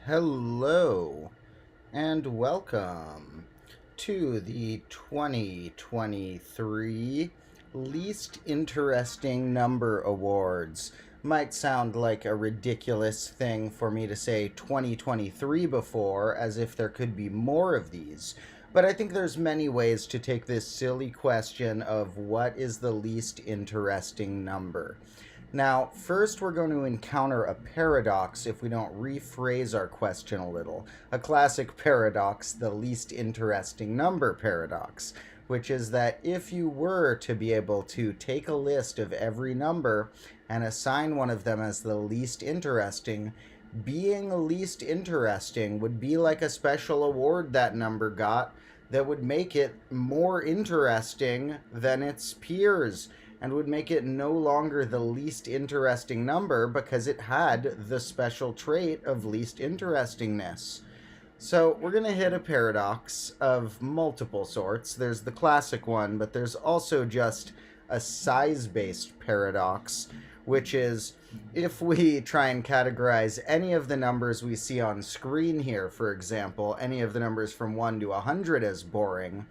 Hello and welcome to the 2023 Least Interesting Number Awards. Might sound like a ridiculous thing for me to say 2023 before, as if there could be more of these. But I think there's many ways to take this silly question of what is the least interesting number. Now, first we're going to encounter a paradox if we don't rephrase our question a little. A classic paradox, the least interesting number paradox, which is that if you were to be able to take a list of every number and assign one of them as the least interesting, being least interesting would be like a special award that number got that would make it more interesting than its peers, and would make it no longer the least interesting number because it had the special trait of least interestingness. So we're going to hit a paradox of multiple sorts. There's the classic one, but there's also just a size-based paradox, which is if we try and categorize any of the numbers we see on screen here, for example, any of the numbers from 1 to 100 as boring,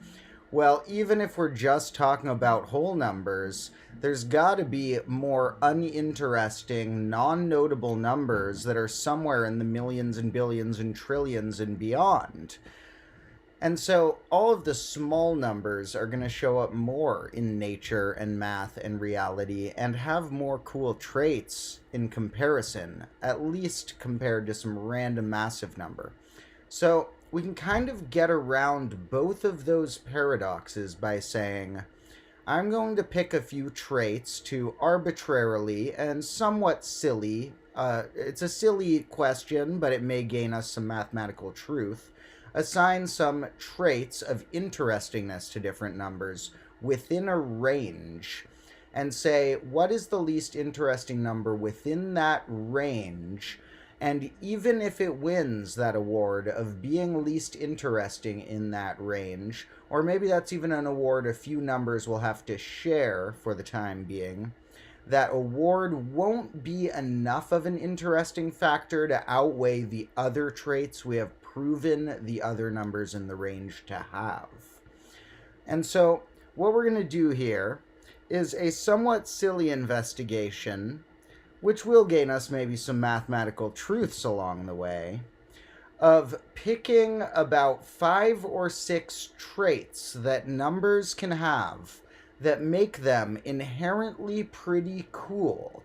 well, even if we're just talking about whole numbers, there's got to be more uninteresting, non-notable numbers that are somewhere in the millions and billions and trillions and beyond. And so all of the small numbers are going to show up more in nature and math and reality and have more cool traits in comparison, at least compared to some random massive number. So we can kind of get around both of those paradoxes by saying, I'm going to pick a few traits to arbitrarily and somewhat silly, it's a silly question, but it may gain us some mathematical truth, assign some traits of interestingness to different numbers within a range, and say, what is the least interesting number within that range? And even if it wins that award of being least interesting in that range, or maybe that's even an award a few numbers will have to share for the time being, that award won't be enough of an interesting factor to outweigh the other traits we have proven the other numbers in the range to have. And so what we're going to do here is a somewhat silly investigation, which will gain us maybe some mathematical truths along the way, of picking about 5 or 6 traits that numbers can have that make them inherently pretty cool,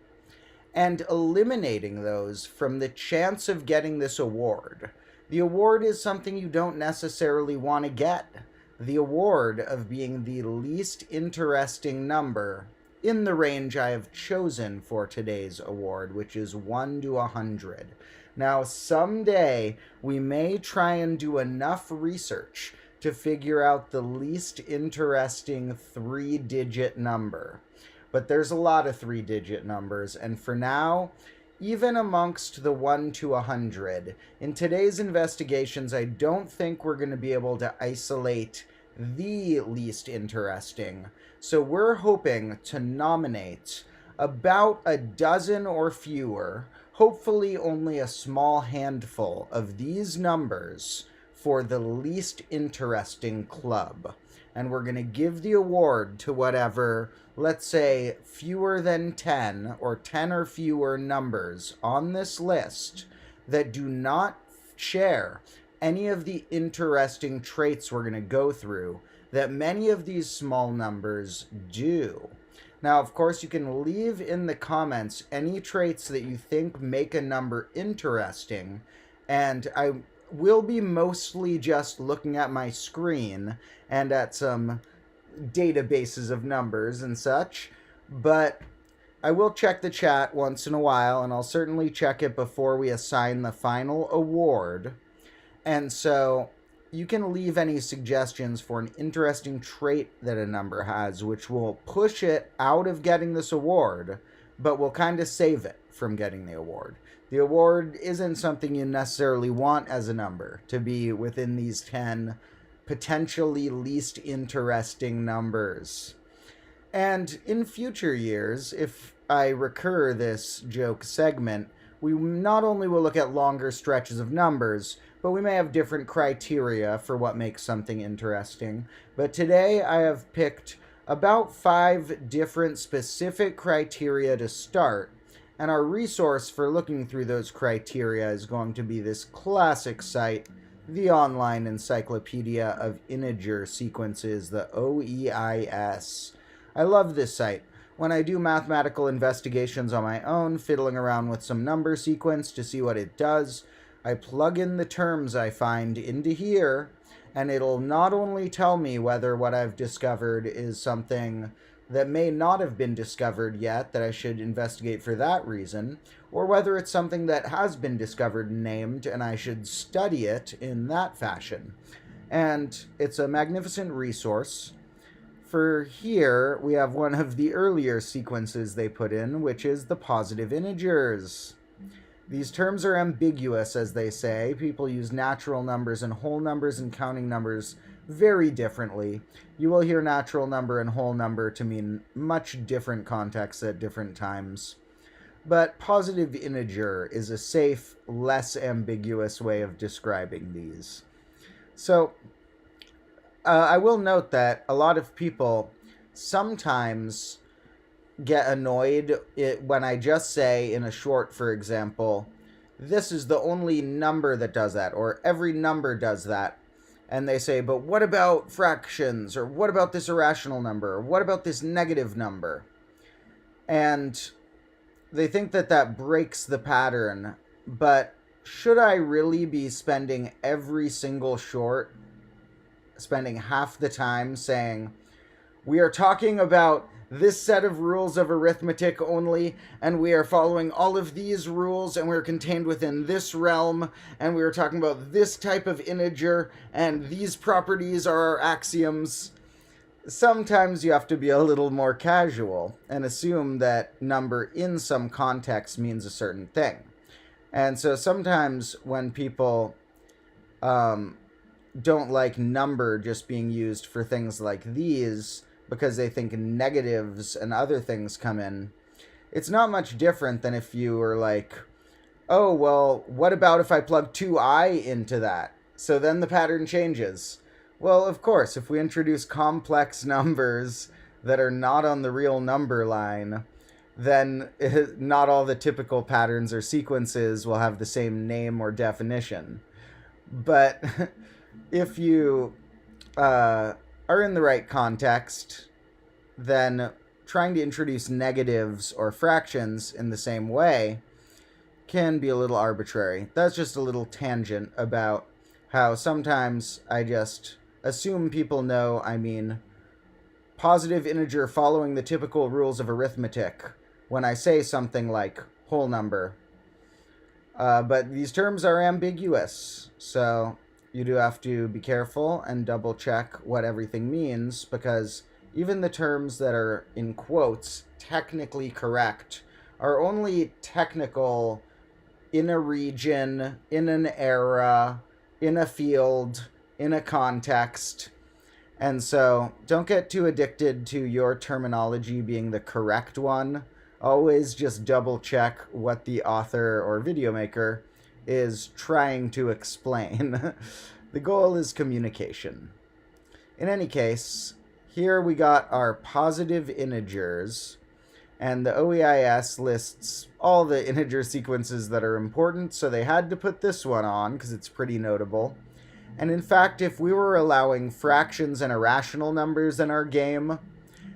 and eliminating those from the chance of getting this award. The award is something you don't necessarily want to get. The award of being the least interesting number in the range I have chosen for today's award, which is 1 to 100. Now, someday we may try and do enough research to figure out the least interesting 3-digit number. But there's a lot of 3-digit numbers, and for now, even amongst the 1 to 100, in today's investigations, I don't think we're going to be able to isolate the least interesting. So we're hoping to nominate about a dozen or fewer, hopefully only a small handful of these numbers for the least interesting club. And we're going to give the award to whatever, let's say, fewer than 10 or 10 or fewer numbers on this list that do not share any of the interesting traits we're going to go through that many of these small numbers do. Now, of course, you can leave in the comments any traits that you think make a number interesting, and I will be mostly just looking at my screen and at some databases of numbers and such, but I will check the chat once in a while, and I'll certainly check it before we assign the final award. And so you can leave any suggestions for an interesting trait that a number has, which will push it out of getting this award, but will kind of save it from getting the award. The award isn't something you necessarily want as a number, to be within these 10 potentially least interesting numbers. And in future years, if I recur this joke segment, we not only will look at longer stretches of numbers, but we may have different criteria for what makes something interesting. But today I have picked about 5 different specific criteria to start, and our resource for looking through those criteria is going to be this classic site, the Online Encyclopedia of Integer Sequences, the OEIS. I love this site. When I do mathematical investigations on my own, fiddling around with some number sequence to see what it does, I plug in the terms I find into here, and it'll not only tell me whether what I've discovered is something that may not have been discovered yet that I should investigate for that reason, or whether it's something that has been discovered and named and I should study it in that fashion. And it's a magnificent resource. For here, we have one of the earlier sequences they put in, which is the positive integers. These terms are ambiguous, as they say. People use natural numbers and whole numbers and counting numbers very differently. You will hear natural number and whole number to mean much different contexts at different times. But positive integer is a safe, less ambiguous way of describing these. So, I will note that a lot of people sometimes get annoyed when I just say in a short, for example, this is the only number that does that, or every number does that. And they say, but what about fractions? Or what about this irrational number? Or what about this negative number? And they think that that breaks the pattern. But should I really be spending every single short, spending half the time saying, we are talking about this set of rules of arithmetic only, and we are following all of these rules, and we're contained within this realm, and we are talking about this type of integer, and these properties are our axioms. Sometimes you have to be a little more casual and assume that number in some context means a certain thing. And so sometimes when people don't like number just being used for things like these, because they think negatives and other things come in, it's not much different than if you were like, oh, well, what about if I plug 2i into that? So then the pattern changes. Well, of course, if we introduce complex numbers that are not on the real number line, then not all the typical patterns or sequences will have the same name or definition. But if you are in the right context, then trying to introduce negatives or fractions in the same way can be a little arbitrary. That's just a little tangent about how sometimes I just assume people know I mean positive integer following the typical rules of arithmetic when I say something like whole number. But these terms are ambiguous, so you do have to be careful and double check what everything means, because even the terms that are in quotes technically correct are only technical in a region, in an era, in a field, in a context. And so don't get too addicted to your terminology being the correct one. Always just double check what the author or video maker is trying to explain. The goal is communication. In any case, here we got our positive integers, and the OEIS lists all the integer sequences that are important, so they had to put this one on because it's pretty notable. And in fact, if we were allowing fractions and irrational numbers in our game,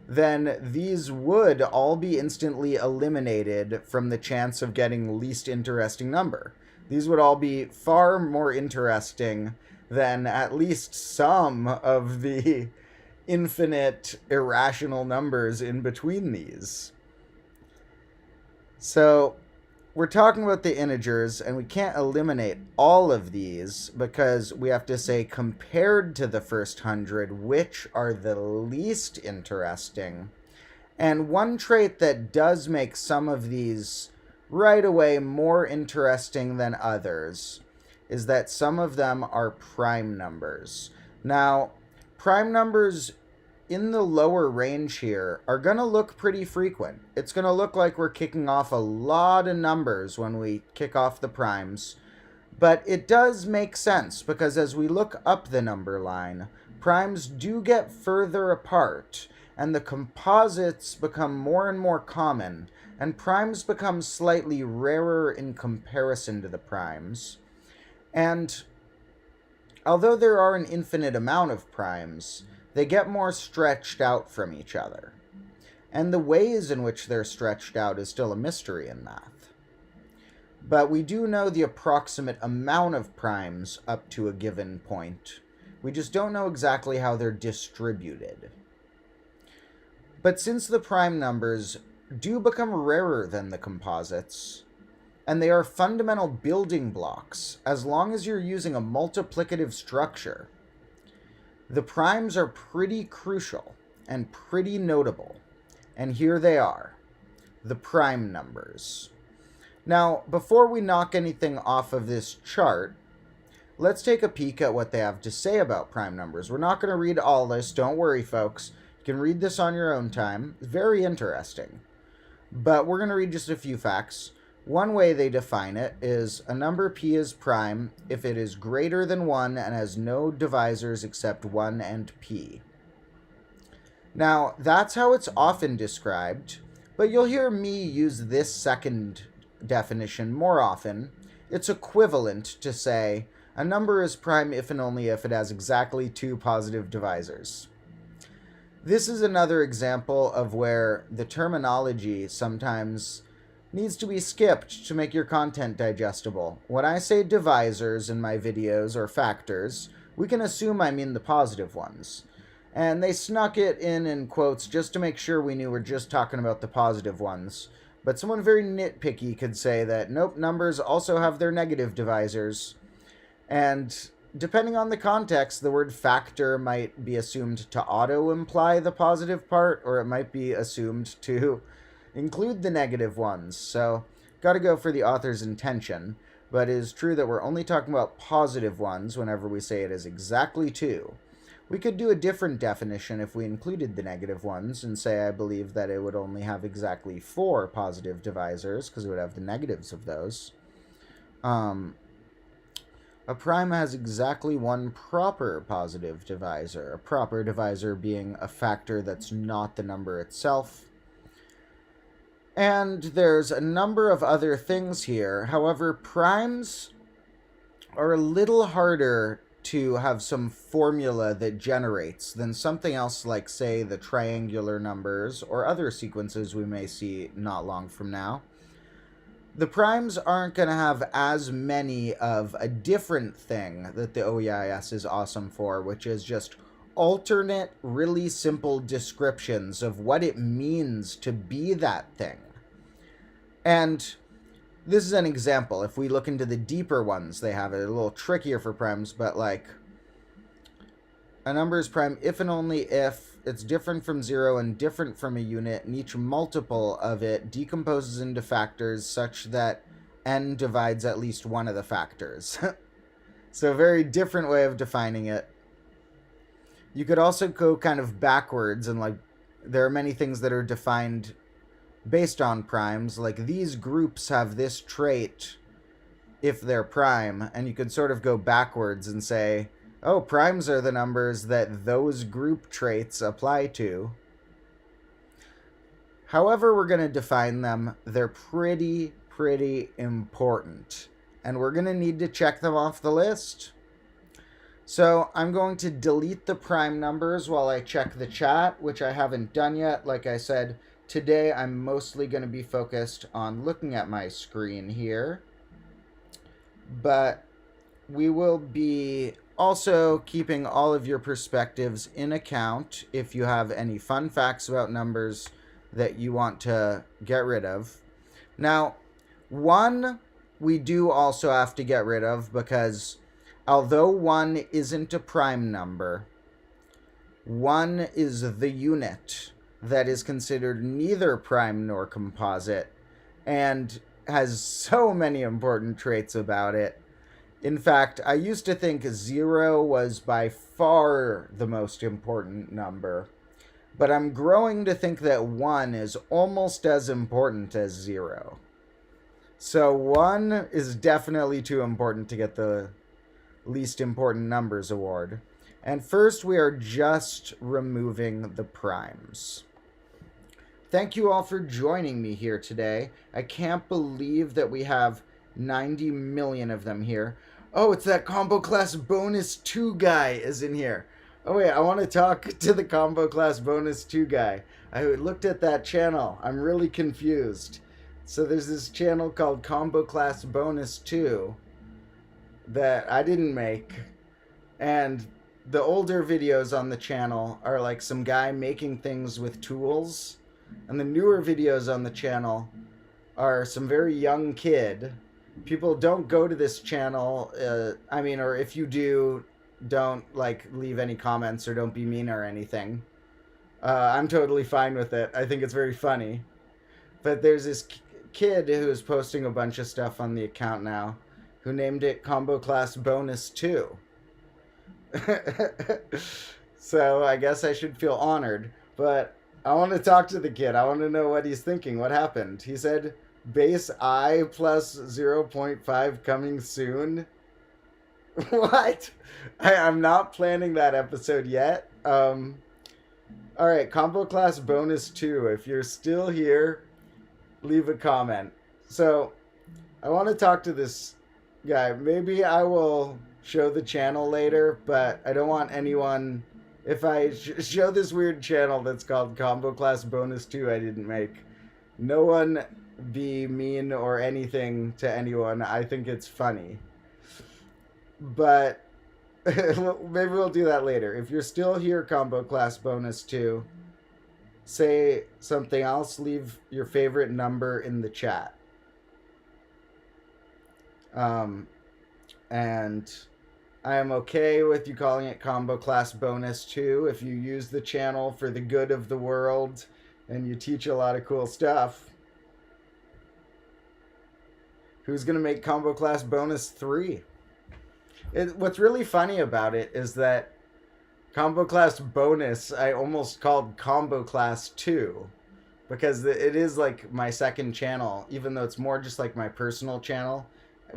then these would all be instantly eliminated from the chance of getting least interesting number. These would all be far more interesting than at least some of the infinite irrational numbers in between these. So we're talking about the integers, and we can't eliminate all of these because we have to say, compared to the first 100, which are the least interesting. And one trait that does make some of these right away more interesting than others is that some of them are prime numbers. Now, prime numbers in the lower range here are going to look pretty frequent. It's going to look like we're kicking off a lot of numbers when we kick off the primes. But it does make sense because as we look up the number line, primes do get further apart and the composites become more and more common, and primes become slightly rarer in comparison to the primes. And although there are an infinite amount of primes, they get more stretched out from each other. And the ways in which they're stretched out is still a mystery in math. But we do know the approximate amount of primes up to a given point. We just don't know exactly how they're distributed. But since the prime numbers do become rarer than the composites, and they are fundamental building blocks as long as you're using a multiplicative structure, the primes are pretty crucial and pretty notable. And here they are, the prime numbers. Now, before we knock anything off of this chart, let's take a peek at what they have to say about prime numbers. We're not going to read all this, don't worry folks. You can read this on your own time. It's very interesting. But we're going to read just a few facts. One way they define it is a number p is prime if it is greater than 1 and has no divisors except 1 and p. Now, that's how it's often described, but you'll hear me use this second definition more often. It's equivalent to say a number is prime if and only if it has exactly 2 positive divisors. This is another example of where the terminology sometimes needs to be skipped to make your content digestible. When I say divisors in my videos or factors, we can assume I mean the positive ones. And they snuck it in quotes just to make sure we knew we're just talking about the positive ones. But someone very nitpicky could say that, nope, numbers also have their negative divisors. And depending on the context, the word factor might be assumed to auto-imply the positive part, or it might be assumed to include the negative ones. So, gotta go for the author's intention. But it is true that we're only talking about positive ones whenever we say it is exactly 2. We could do a different definition if we included the negative ones and say I believe that it would only have exactly 4 positive divisors, because it would have the negatives of those. A prime has exactly 1 proper positive divisor, a proper divisor being a factor that's not the number itself. And there's a number of other things here. However, primes are a little harder to have some formula that generates than something else like, say, the triangular numbers or other sequences we may see not long from now. The primes aren't going to have as many of a different thing that the OEIS is awesome for, which is just alternate, really simple descriptions of what it means to be that thing. And this is an example. If we look into the deeper ones, they have it a little trickier for primes, but like a number is prime if and only if it's different from 0 and different from a unit, and each multiple of it decomposes into factors such that n divides at least one of the factors. So a very different way of defining it. You could also go kind of backwards, and like there are many things that are defined based on primes, like these groups have this trait if they're prime, and you could sort of go backwards and say, oh, primes are the numbers that those group traits apply to. However we're going to define them, they're pretty important, and we're going to need to check them off the list. So I'm going to delete the prime numbers while I check the chat, which I haven't done yet. Like I said, today I'm mostly going to be focused on looking at my screen here, but we will be also keeping all of your perspectives in account if you have any fun facts about numbers that you want to get rid of. Now, one we do also have to get rid of because although 1 isn't a prime number, 1 is the unit that is considered neither prime nor composite and has so many important traits about it. In fact, I used to think 0 was by far the most important number. But I'm growing to think that 1 is almost as important as 0. So 1 is definitely too important to get the least important numbers award. And first we are just removing the primes. Thank you all for joining me here today. I can't believe that we have 90 million of them here. Oh, it's that Combo Class Bonus 2 guy is in here. Oh wait, I want to talk to the Combo Class Bonus 2 guy. I looked at that channel. I'm really confused. So there's this channel called Combo Class Bonus 2 that I didn't make. And the older videos on the channel are like some guy making things with tools. And the newer videos on the channel are some very young kid. People don't go to this channel. Or if you do, don't like leave any comments or don't be mean or anything. I'm totally fine with it. I think it's very funny. But there's this kid who is posting a bunch of stuff on the account now who named it Combo Class Bonus 2. So I guess I should feel honored. But I want to talk to the kid. I want to know what he's thinking. What happened? He said base I plus 0.5 coming soon. What? I'm not planning that episode yet. Alright, Combo Class Bonus 2. If you're still here, leave a comment. So, I want to talk to this guy. Maybe I will show the channel later, but I don't want anyone... If I show this weird channel that's called Combo Class Bonus 2 I didn't make, no one be mean or anything to anyone. I think it's funny. But maybe we'll do that later. If you're still here, Combo Class Bonus 2, say something else. Leave your favorite number in the chat. And I am okay with you calling it Combo Class Bonus 2 if you use the channel for the good of the world and you teach a lot of cool stuff. Who's going to make Combo Class Bonus 3? What's really funny about it is that Combo Class Bonus I almost called Combo Class 2 because it is like my second channel, even though it's more just like my personal channel.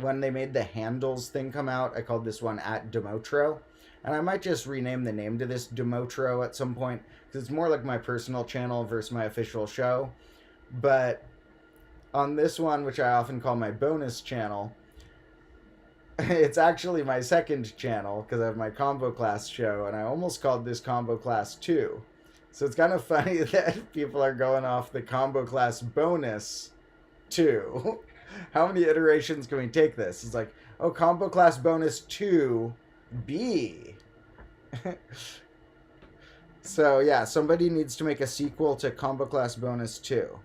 When they made the handles thing come out, I called this one @Demotro. And I might just rename the name to this Demotro at some point, because it's more like my personal channel versus my official show. But on this one, which I often call my bonus channel, it's actually my second channel, because I have my Combo Class show, and I almost called this Combo Class 2. So it's kind of funny that people are going off the Combo Class Bonus 2. How many iterations can we take this? It's like, oh, Combo Class Bonus 2B. So, yeah, somebody needs to make a sequel to Combo Class Bonus 2.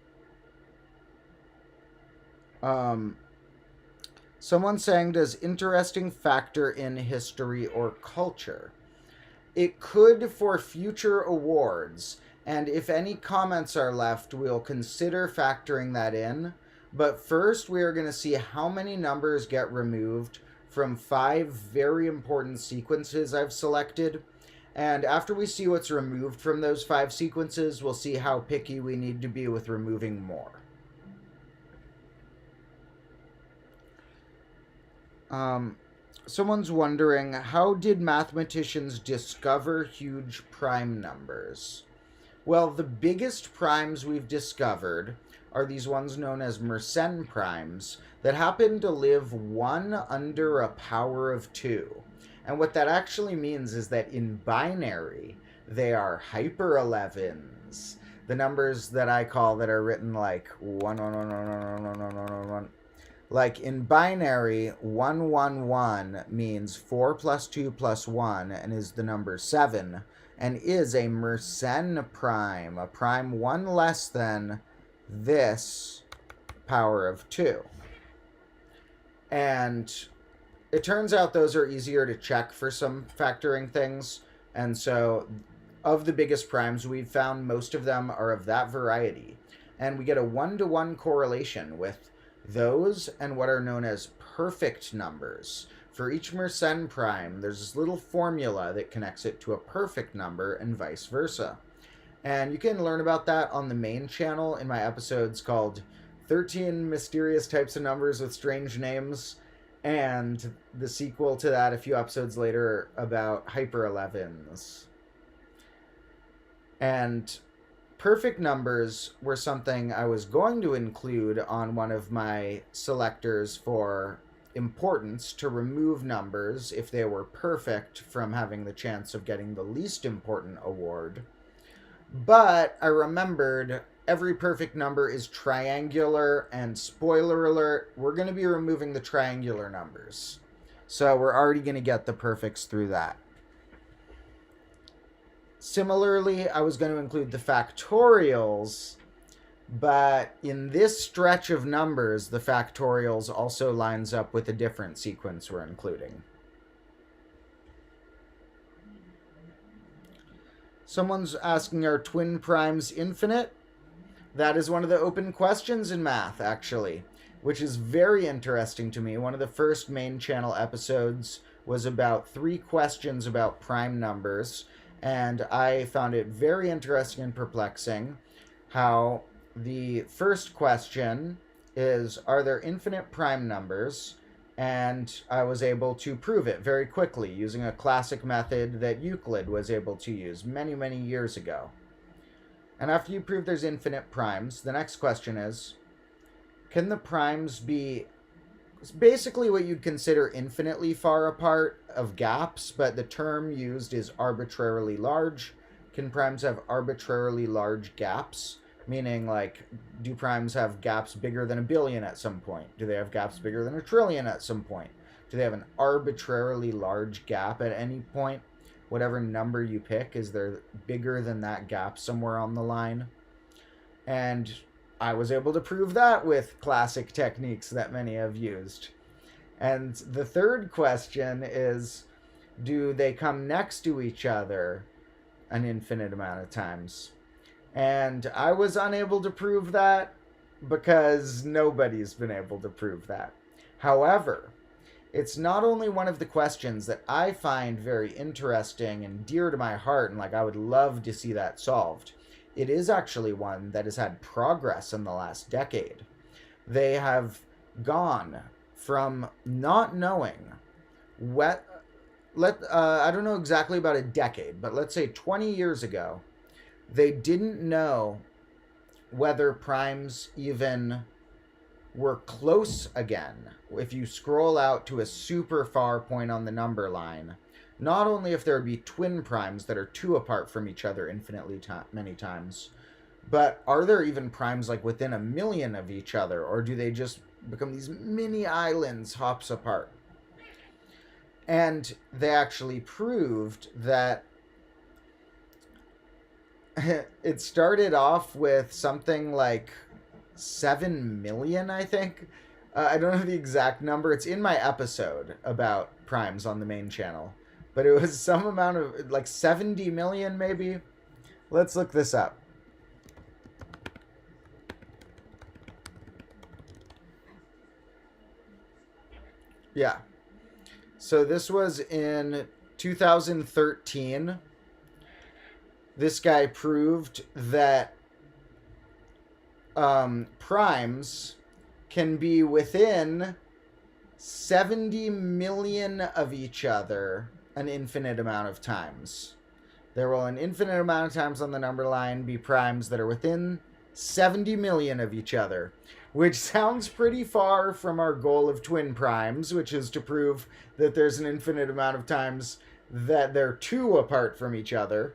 Someone's saying, does interesting factor in history or culture? It could for future awards, and if any comments are left, we'll consider factoring that in. But first, we are going to see how many numbers get removed from 5 very important sequences I've selected. And after we see what's removed from those 5 sequences, we'll see how picky we need to be with removing more. Someone's wondering, how did mathematicians discover huge prime numbers? Well, the biggest primes we've discovered are these ones known as Mersenne primes that happen to live 1 under a power of 2. And what that actually means is that in binary, they are hyper 11s. The numbers that I call that are written like 1, 1, 1, 1, 1, 1, 1, 1, 1. Like in binary, 1, 1, 1 means 4 plus 2 plus 1 and is the number 7 and is a Mersenne prime, a prime 1 less than this power of 2. And it turns out those are easier to check for some factoring things. And so of the biggest primes we've found, most of them are of that variety. And we get a 1-to-1 correlation with those and what are known as perfect numbers. For each Mersenne prime, there's this little formula that connects it to a perfect number and vice versa. And you can learn about that on the main channel in my episodes called 13 Mysterious Types of Numbers with Strange Names, and the sequel to that a few episodes later about hyper 11s. And perfect numbers were something I was going to include on one of my selectors for importance, to remove numbers if they were perfect from having the chance of getting the least important award. But I remembered every perfect number is triangular, and spoiler alert, we're going to be removing the triangular numbers. So we're already going to get the perfects through that. Similarly, I was going to include the factorials, but in this stretch of numbers, the factorials also lines up with a different sequence we're including. Someone's asking, are twin primes infinite? That is one of the open questions in math, actually, which is very interesting to me. One of the first main channel episodes was about 3 questions about prime numbers, and I found it very interesting and perplexing how the first question is, are there infinite prime numbers? And I was able to prove it very quickly using a classic method that Euclid was able to use many, many years ago. And after you prove there's infinite primes, the next question is, can the primes be basically what you'd consider infinitely far apart of gaps, but the term used is arbitrarily large? Can primes have arbitrarily large gaps? Meaning, like, do primes have gaps bigger than 1 billion at some point? Do they have gaps bigger than 1 trillion at some point? Do they have an arbitrarily large gap at any point? Whatever number you pick, is there bigger than that gap somewhere on the line? And I was able to prove that with classic techniques that many have used. And the third question is, do they come next to each other an infinite amount of times? And I was unable to prove that because nobody's been able to prove that. However, it's not only one of the questions that I find very interesting and dear to my heart, and like I would love to see that solved. It is actually one that has had progress in the last decade. They have gone from not knowing I don't know exactly about a decade, but let's say 20 years ago, they didn't know whether primes even were close again. If you scroll out to a super far point on the number line, not only if there would be twin primes that are 2 apart from each other infinitely many times, but are there even primes like within 1 million of each other, or do they just become these mini islands hops apart? And they actually proved that it started off with something like 7 million, I think. I don't know the exact number. It's in my episode about primes on the main channel. But it was some amount of, like 70 million maybe. Let's look this up. Yeah. So this was in 2013. This guy proved that primes can be within 70 million of each other an infinite amount of times. There will an infinite amount of times on the number line be primes that are within 70 million of each other, which sounds pretty far from our goal of twin primes, which is to prove that there's an infinite amount of times that they're 2 apart from each other.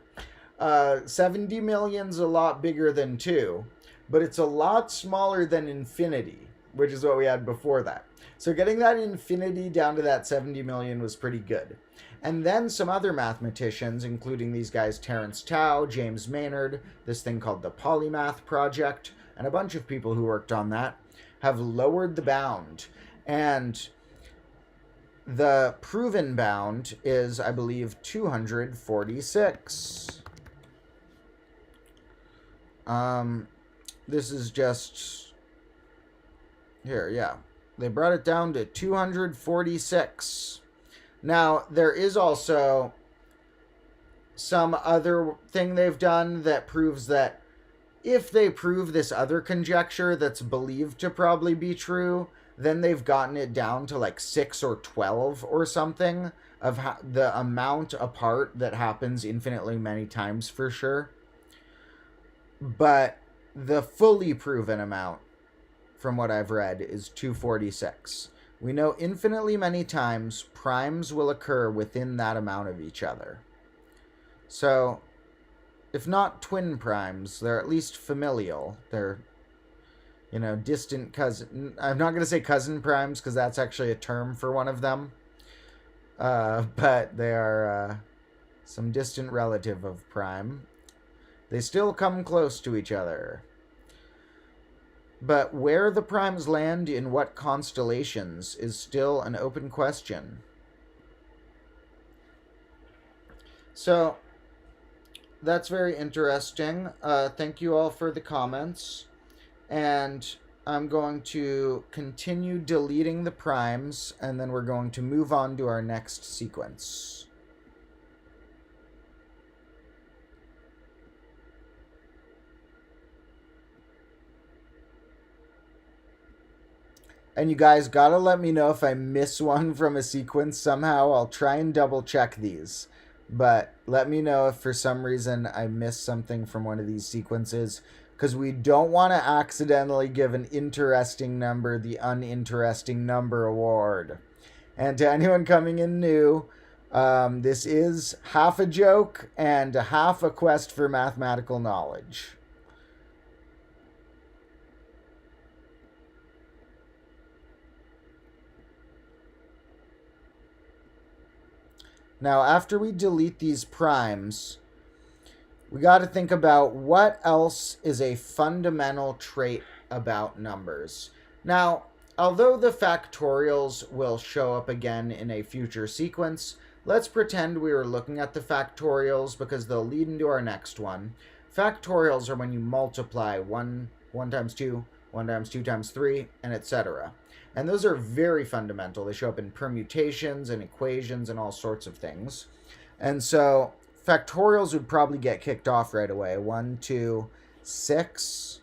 70 million's a lot bigger than 2, but it's a lot smaller than infinity, which is what we had before that. So getting that infinity down to that 70 million was pretty good. And then some other mathematicians, including these guys Terence Tao, James Maynard, this thing called the Polymath Project, and a bunch of people who worked on that, have lowered the bound. And the proven bound is, I believe, 246. This is just here, yeah. They brought it down to 246. Now, there is also some other thing they've done that proves that if they prove this other conjecture that's believed to probably be true, then they've gotten it down to like 6 or 12 or something of the amount apart that happens infinitely many times for sure. But the fully proven amount, from what I've read, is 246. We know infinitely many times primes will occur within that amount of each other. So, if not twin primes, they're at least familial. They're, distant cousin. I'm not going to say cousin primes because that's actually a term for one of them. But they are some distant relative of prime. They still come close to each other. But where the primes land in what constellations is still an open question. So, that's very interesting. Thank you all for the comments. And I'm going to continue deleting the primes, and then we're going to move on to our next sequence. And you guys gotta let me know if I miss one from a sequence somehow. I'll try and double check these. But let me know if for some reason I missed something from one of these sequences, because we don't want to accidentally give an interesting number the uninteresting number award. And to anyone coming in new, this is half a joke and half a quest for mathematical knowledge. Now, after we delete these primes, we got to think about what else is a fundamental trait about numbers. Now, although the factorials will show up again in a future sequence, let's pretend we were looking at the factorials because they'll lead into our next one. Factorials are when you multiply 1 times 2, 1 times 2 times 3, and etc. And those are very fundamental. They show up in permutations and equations and all sorts of things. And so factorials would probably get kicked off right away. 1, 2, 6,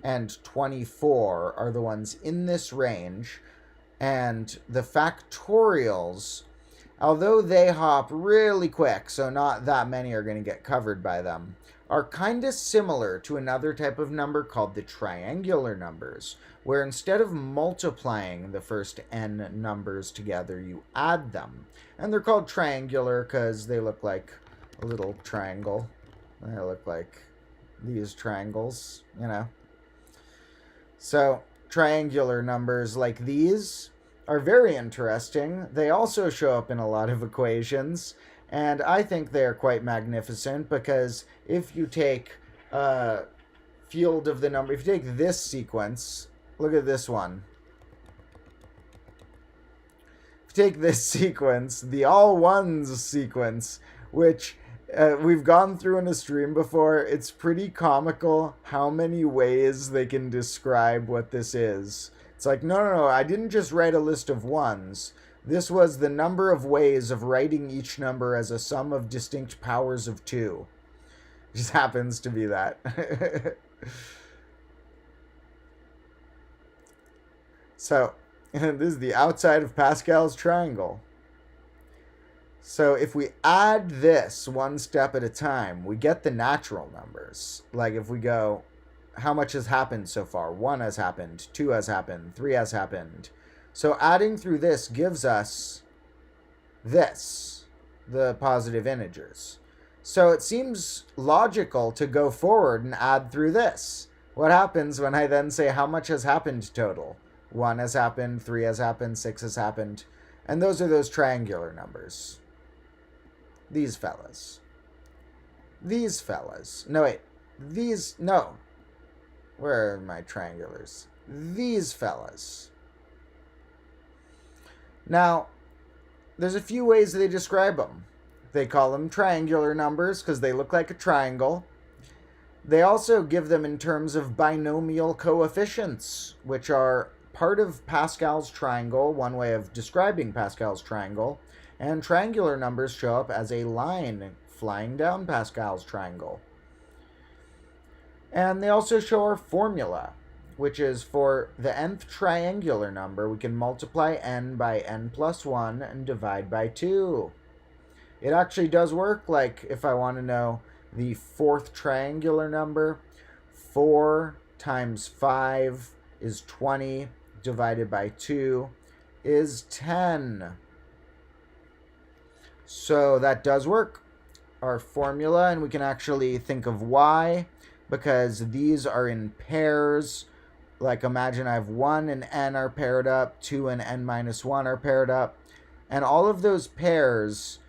and 24 are the ones in this range. And the factorials, although they hop really quick, so not that many are going to get covered by them, are kind of similar to another type of number called the triangular numbers, where instead of multiplying the first n numbers together, you add them. And they're called triangular because they look like a little triangle. They look like these triangles, So, triangular numbers like these are very interesting. They also show up in a lot of equations, and I think they're quite magnificent because if you take field of the number, if you take this sequence, look at this one. If you take this sequence, the all ones sequence, which we've gone through in a stream before, it's pretty comical how many ways they can describe what this is. It's like, no, I didn't just write a list of ones. This was the number of ways of writing each number as a sum of distinct powers of 2. It just happens to be that. So, this is the outside of Pascal's triangle. So if we add this one step at a time, we get the natural numbers. Like if we go, how much has happened so far? 1 has happened, 2 has happened, 3 has happened. So adding through this gives us this, the positive integers. So it seems logical to go forward and add through this. What happens when I then say how much has happened total? 1 has happened, 3 has happened, 6 has happened. And those are those triangular numbers. These fellas. These fellas. No, wait. These, no. Where are my triangulars? These fellas. Now, there's a few ways they describe them. They call them triangular numbers because they look like a triangle. They also give them in terms of binomial coefficients, which are part of Pascal's triangle, one way of describing Pascal's triangle. And triangular numbers show up as a line flying down Pascal's triangle. And they also show our formula, which is for the nth triangular number, we can multiply n by n plus 1 and divide by 2. It actually does work. Like if I want to know the fourth triangular number, 4 times 5 is 20 divided by 2 is 10. So that does work, our formula, and we can actually think of y because these are in pairs. Like imagine I have 1 and n are paired up, 2 and n minus 1 are paired up, and all of those pairs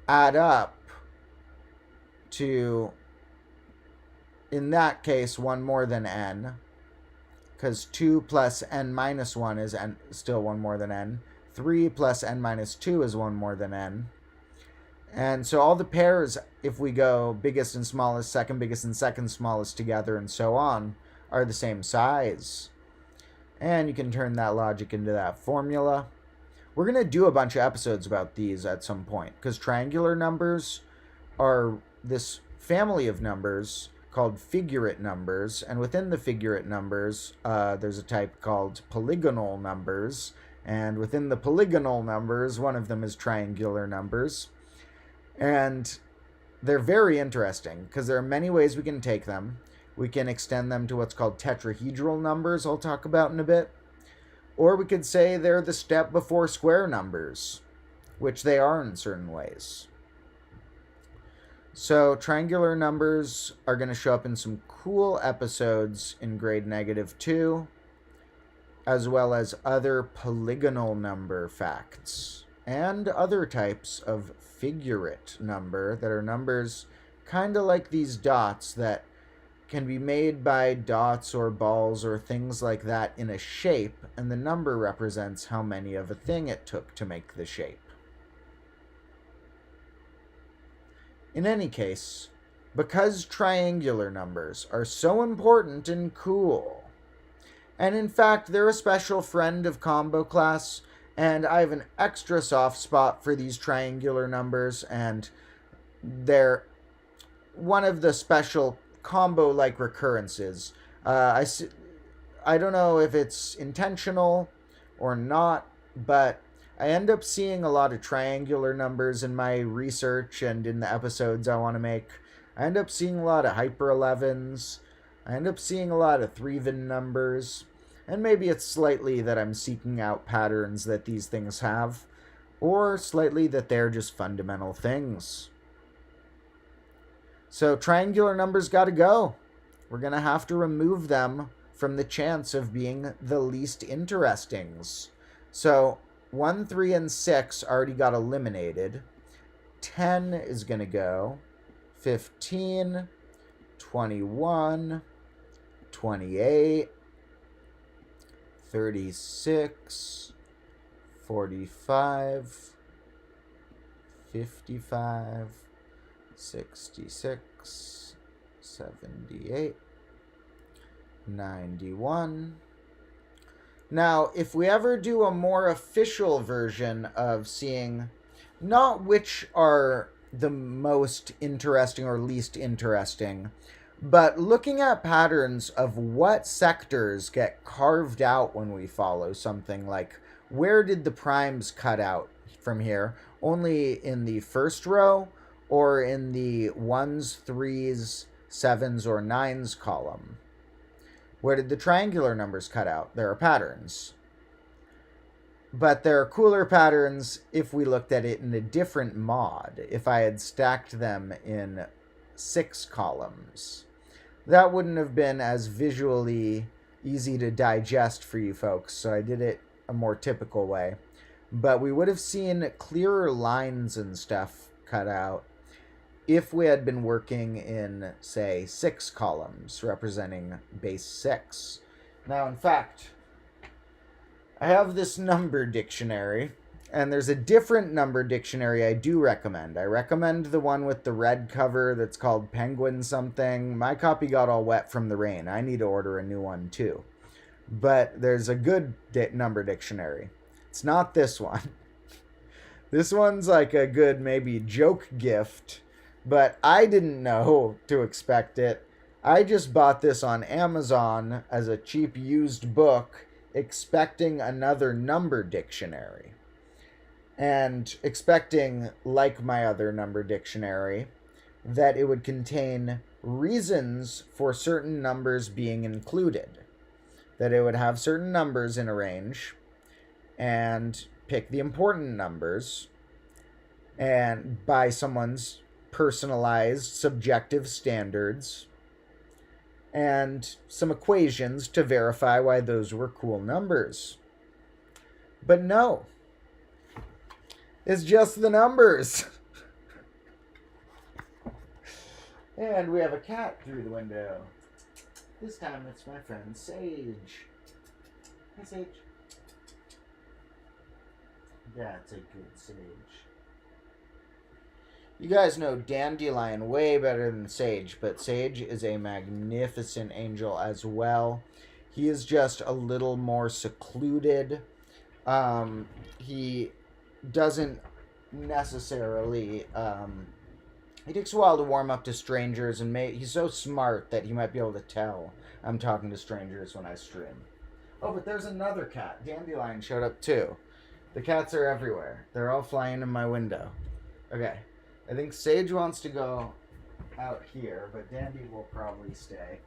add up to, in that case, 1 more than n, because 2 plus n minus 1 is n, still 1 more than n. 3 plus n minus 2 is 1 more than n. And so all the pairs, if we go biggest and smallest, second biggest and second smallest together, and so on, are the same size. And you can turn that logic into that formula. We're going to do a bunch of episodes about these at some point, because triangular numbers are this family of numbers called figurate numbers, and within the figurate numbers, there's a type called polygonal numbers, and within the polygonal numbers, one of them is triangular numbers. And they're very interesting because there are many ways we can take them. We can extend them to what's called tetrahedral numbers, I'll talk about in a bit. Or we could say they're the step before square numbers, which they are in certain ways. So triangular numbers are going to show up in some cool episodes in grade -2, as well as other polygonal number facts, and other types of figurate number that are numbers kind of like these dots that can be made by dots or balls or things like that in a shape, and the number represents how many of a thing it took to make the shape. In any case, because triangular numbers are so important and cool, and in fact they're a special friend of Combo Class, and I have an extra soft spot for these triangular numbers, and they're one of the special combo-like recurrences. I don't know if it's intentional or not, but I end up seeing a lot of triangular numbers in my research and in the episodes I want to make. I end up seeing a lot of hyper 11s. I end up seeing a lot of 3-even numbers. And maybe it's slightly that I'm seeking out patterns that these things have, or slightly that they're just fundamental things. So triangular numbers gotta go. We're gonna have to remove them from the chance of being the least interestings. So 1, 3, and 6 already got eliminated. 10 is gonna go. 15, 21, 28, 36, 45, 55, 66, 78, 91. Now, if we ever do a more official version of seeing not which are the most interesting or least interesting, but looking at patterns of what sectors get carved out when we follow something, like where did the primes cut out from here? Only in the first row or in the 1s, 3s, 7s, or 9s column? Where did the triangular numbers cut out? There are patterns. But there are cooler patterns if we looked at it in a different mod. If I had stacked them in 6 columns. That wouldn't have been as visually easy to digest for you folks, so I did it a more typical way. But we would have seen clearer lines and stuff cut out if we had been working in, say, 6 columns representing base 6. Now, in fact, I have this number dictionary, and there's a different number dictionary I do recommend. I recommend the one with the red cover that's called Penguin something. My copy got all wet from the rain. I need to order a new one too. But there's a good number dictionary. It's not this one. This one's like a good maybe joke gift, but I didn't know to expect it. I just bought this on Amazon as a cheap used book, expecting another number dictionary. And expecting, like my other number dictionary, that it would contain reasons for certain numbers being included. That it would have certain numbers in a range and pick the important numbers and by someone's personalized subjective standards and some equations to verify why those were cool numbers. But no, it's just the numbers. And we have a cat through the window. This time it's my friend Sage. Hi, Sage. That's a good Sage. You guys know Dandelion way better than Sage, but Sage is a magnificent angel as well. He is just a little more secluded. He doesn't necessarily... It takes a while to warm up to strangers, and he's so smart that he might be able to tell I'm talking to strangers when I stream. Oh, but there's another cat. Dandelion showed up too. The cats are everywhere. They're all flying in my window. Okay. I think Sage wants to go out here, but Dandy will probably stay.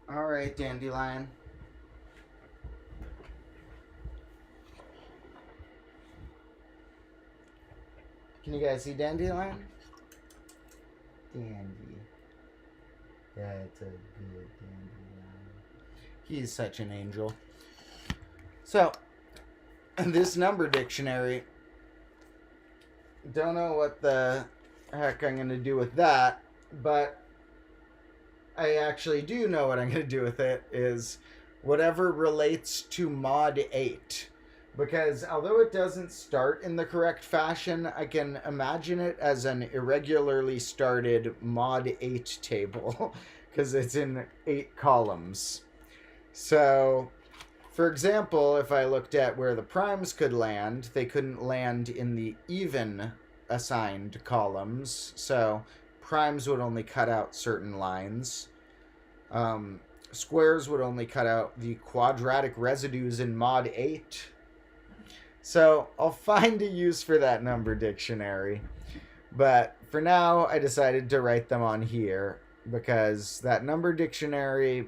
Alright, Dandelion. Can you guys see Dandelion? Dandy. That's a good Dandelion. He's such an angel. So, this number dictionary, don't know what the heck I'm going to do with that, but I actually do know what I'm going to do with it is whatever relates to mod 8. Because although it doesn't start in the correct fashion, I can imagine it as an irregularly started mod 8 table because it's in 8 columns. So, for example, if I looked at where the primes could land, they couldn't land in the even assigned columns. So, primes would only cut out certain lines. Squares would only cut out the quadratic residues in mod 8. So I'll find a use for that number dictionary. But for now, I decided to write them on here because that number dictionary,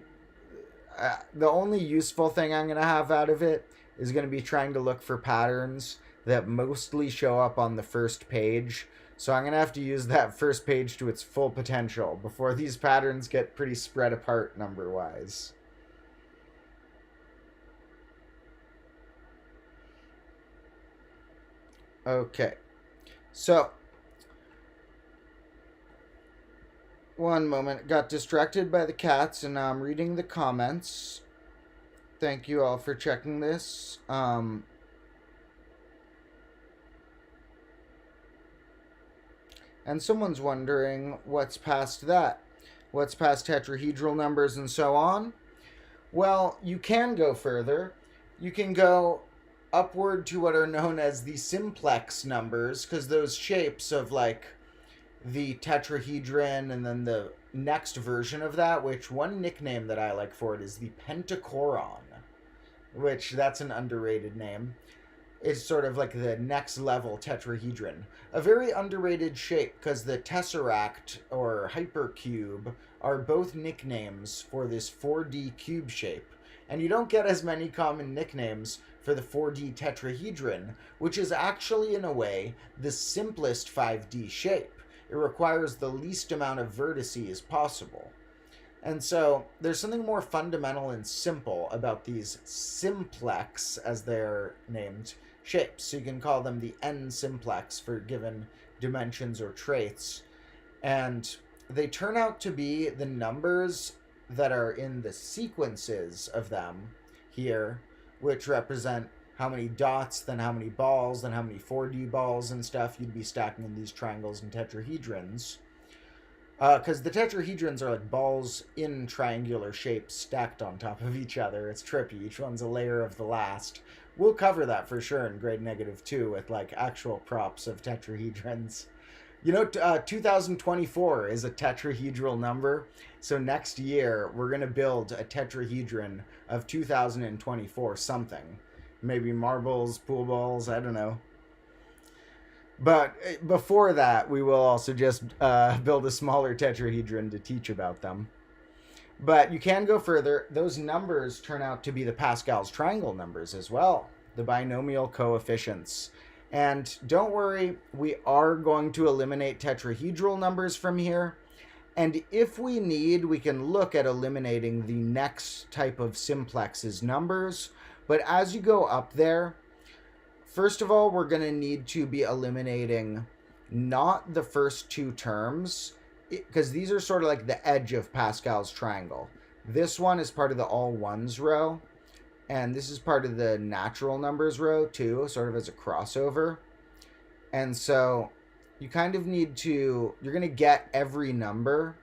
the only useful thing I'm going to have out of it is going to be trying to look for patterns that mostly show up on the first page. So I'm going to have to use that first page to its full potential before these patterns get pretty spread apart number-wise. Okay, so one moment, got distracted by the cats and now I'm reading the comments. Thank you all for checking this. And someone's wondering what's past that. What's past tetrahedral numbers and so on? Well, you can go further. You can go upward to what are known as the simplex numbers, because those shapes of like the tetrahedron and then the next version of that, which one nickname that I like for it is the pentachoron, which that's an underrated name. It's sort of like the next level tetrahedron. A very underrated shape because the tesseract or hypercube are both nicknames for this 4D cube shape. And you don't get as many common nicknames for the 4D tetrahedron, which is actually, in a way, the simplest 5D shape. It requires the least amount of vertices possible. And so there's something more fundamental and simple about these simplex, as they're named, shapes. So you can call them the n simplex for given dimensions or traits. And they turn out to be the numbers that are in the sequences of them here, which represent how many dots, then how many balls, then how many 4D balls and stuff you'd be stacking in these triangles and tetrahedrons. Because the tetrahedrons are like balls in triangular shapes stacked on top of each other. It's trippy. Each one's a layer of the last. We'll cover that for sure in grade -2 with like actual props of tetrahedrons. 2024 is a tetrahedral number. So next year, we're going to build a tetrahedron of 2024 something. Maybe marbles, pool balls, I don't know. But before that, we will also just build a smaller tetrahedron to teach about them. But you can go further. Those numbers turn out to be the Pascal's triangle numbers as well, the binomial coefficients. And don't worry, we are going to eliminate tetrahedral numbers from here. And if we need, we can look at eliminating the next type of simplex's numbers. But as you go up there, first of all, we're going to need to be eliminating not the first two terms, because these are sort of like the edge of Pascal's triangle. This one is part of the all ones row, and this is part of the natural numbers row too, sort of as a crossover. And so you kind of need to, you're going to get every number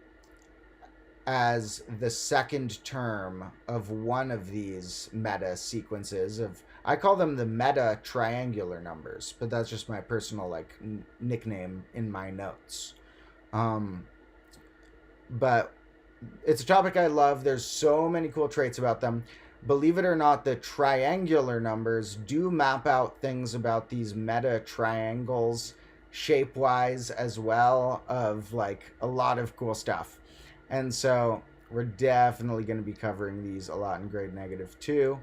as the second term of one of these meta sequences of, I call them the meta triangular numbers, but that's just my personal like nickname in my notes. But it's a topic I love. There's so many cool traits about them. Believe it or not, the triangular numbers do map out things about these meta triangles shape-wise as well, of like a lot of cool stuff. And so we're definitely going to be covering these a lot in grade -2.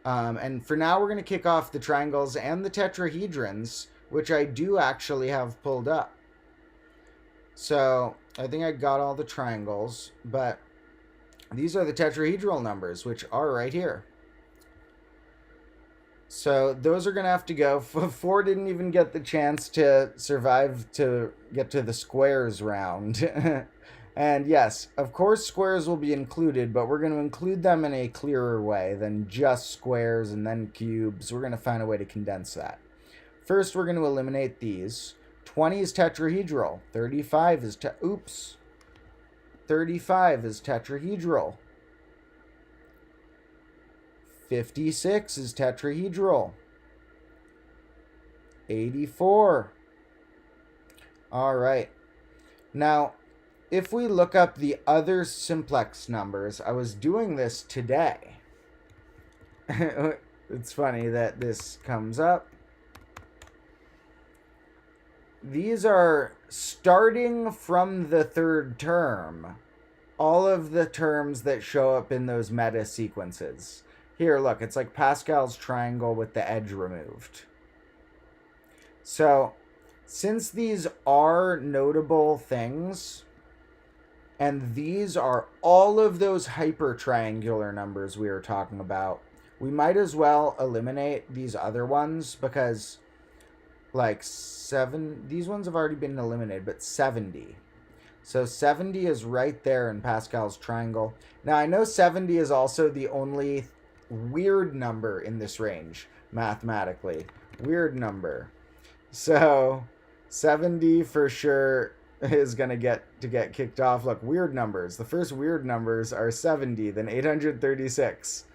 And for now, we're going to kick off the triangles and the tetrahedrons, which I do actually have pulled up. So I think I got all the triangles, but these are the tetrahedral numbers, which are right here. So those are going to have to go. 4 didn't even get the chance to survive to get to the squares round. And yes, of course squares will be included, but we're going to include them in a clearer way than just squares and then cubes. We're going to find a way to condense that. First, we're going to eliminate these. 20 is tetrahedral. 35 is 35 is tetrahedral. 56 is tetrahedral. 84. All right. Now, if we look up the other simplex numbers, I was doing this today. It's funny that this comes up. These are starting from the third term. All of the terms that show up in those meta sequences. Here, look, it's like Pascal's triangle with the edge removed. So, since these are notable things, and these are all of those hypertriangular numbers we were talking about, we might as well eliminate these other ones, because like these ones have already been eliminated, but 70. So 70 is right there in Pascal's triangle. Now I know 70 is also the only weird number in this range, mathematically. Weird number. So 70 for sure is going to get kicked off. Look, weird numbers. The first weird numbers are 70, then 836.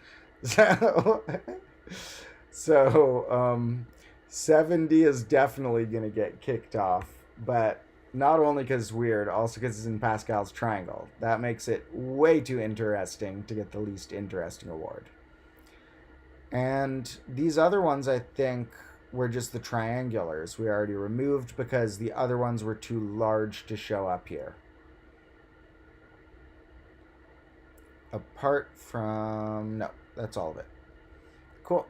So 70 is definitely going to get kicked off, but not only because it's weird, also because it's in Pascal's triangle. That makes it way too interesting to get the least interesting award. And these other ones, I think, were just the triangulars we already removed because the other ones were too large to show up here. Apart from... no, that's all of it. Cool.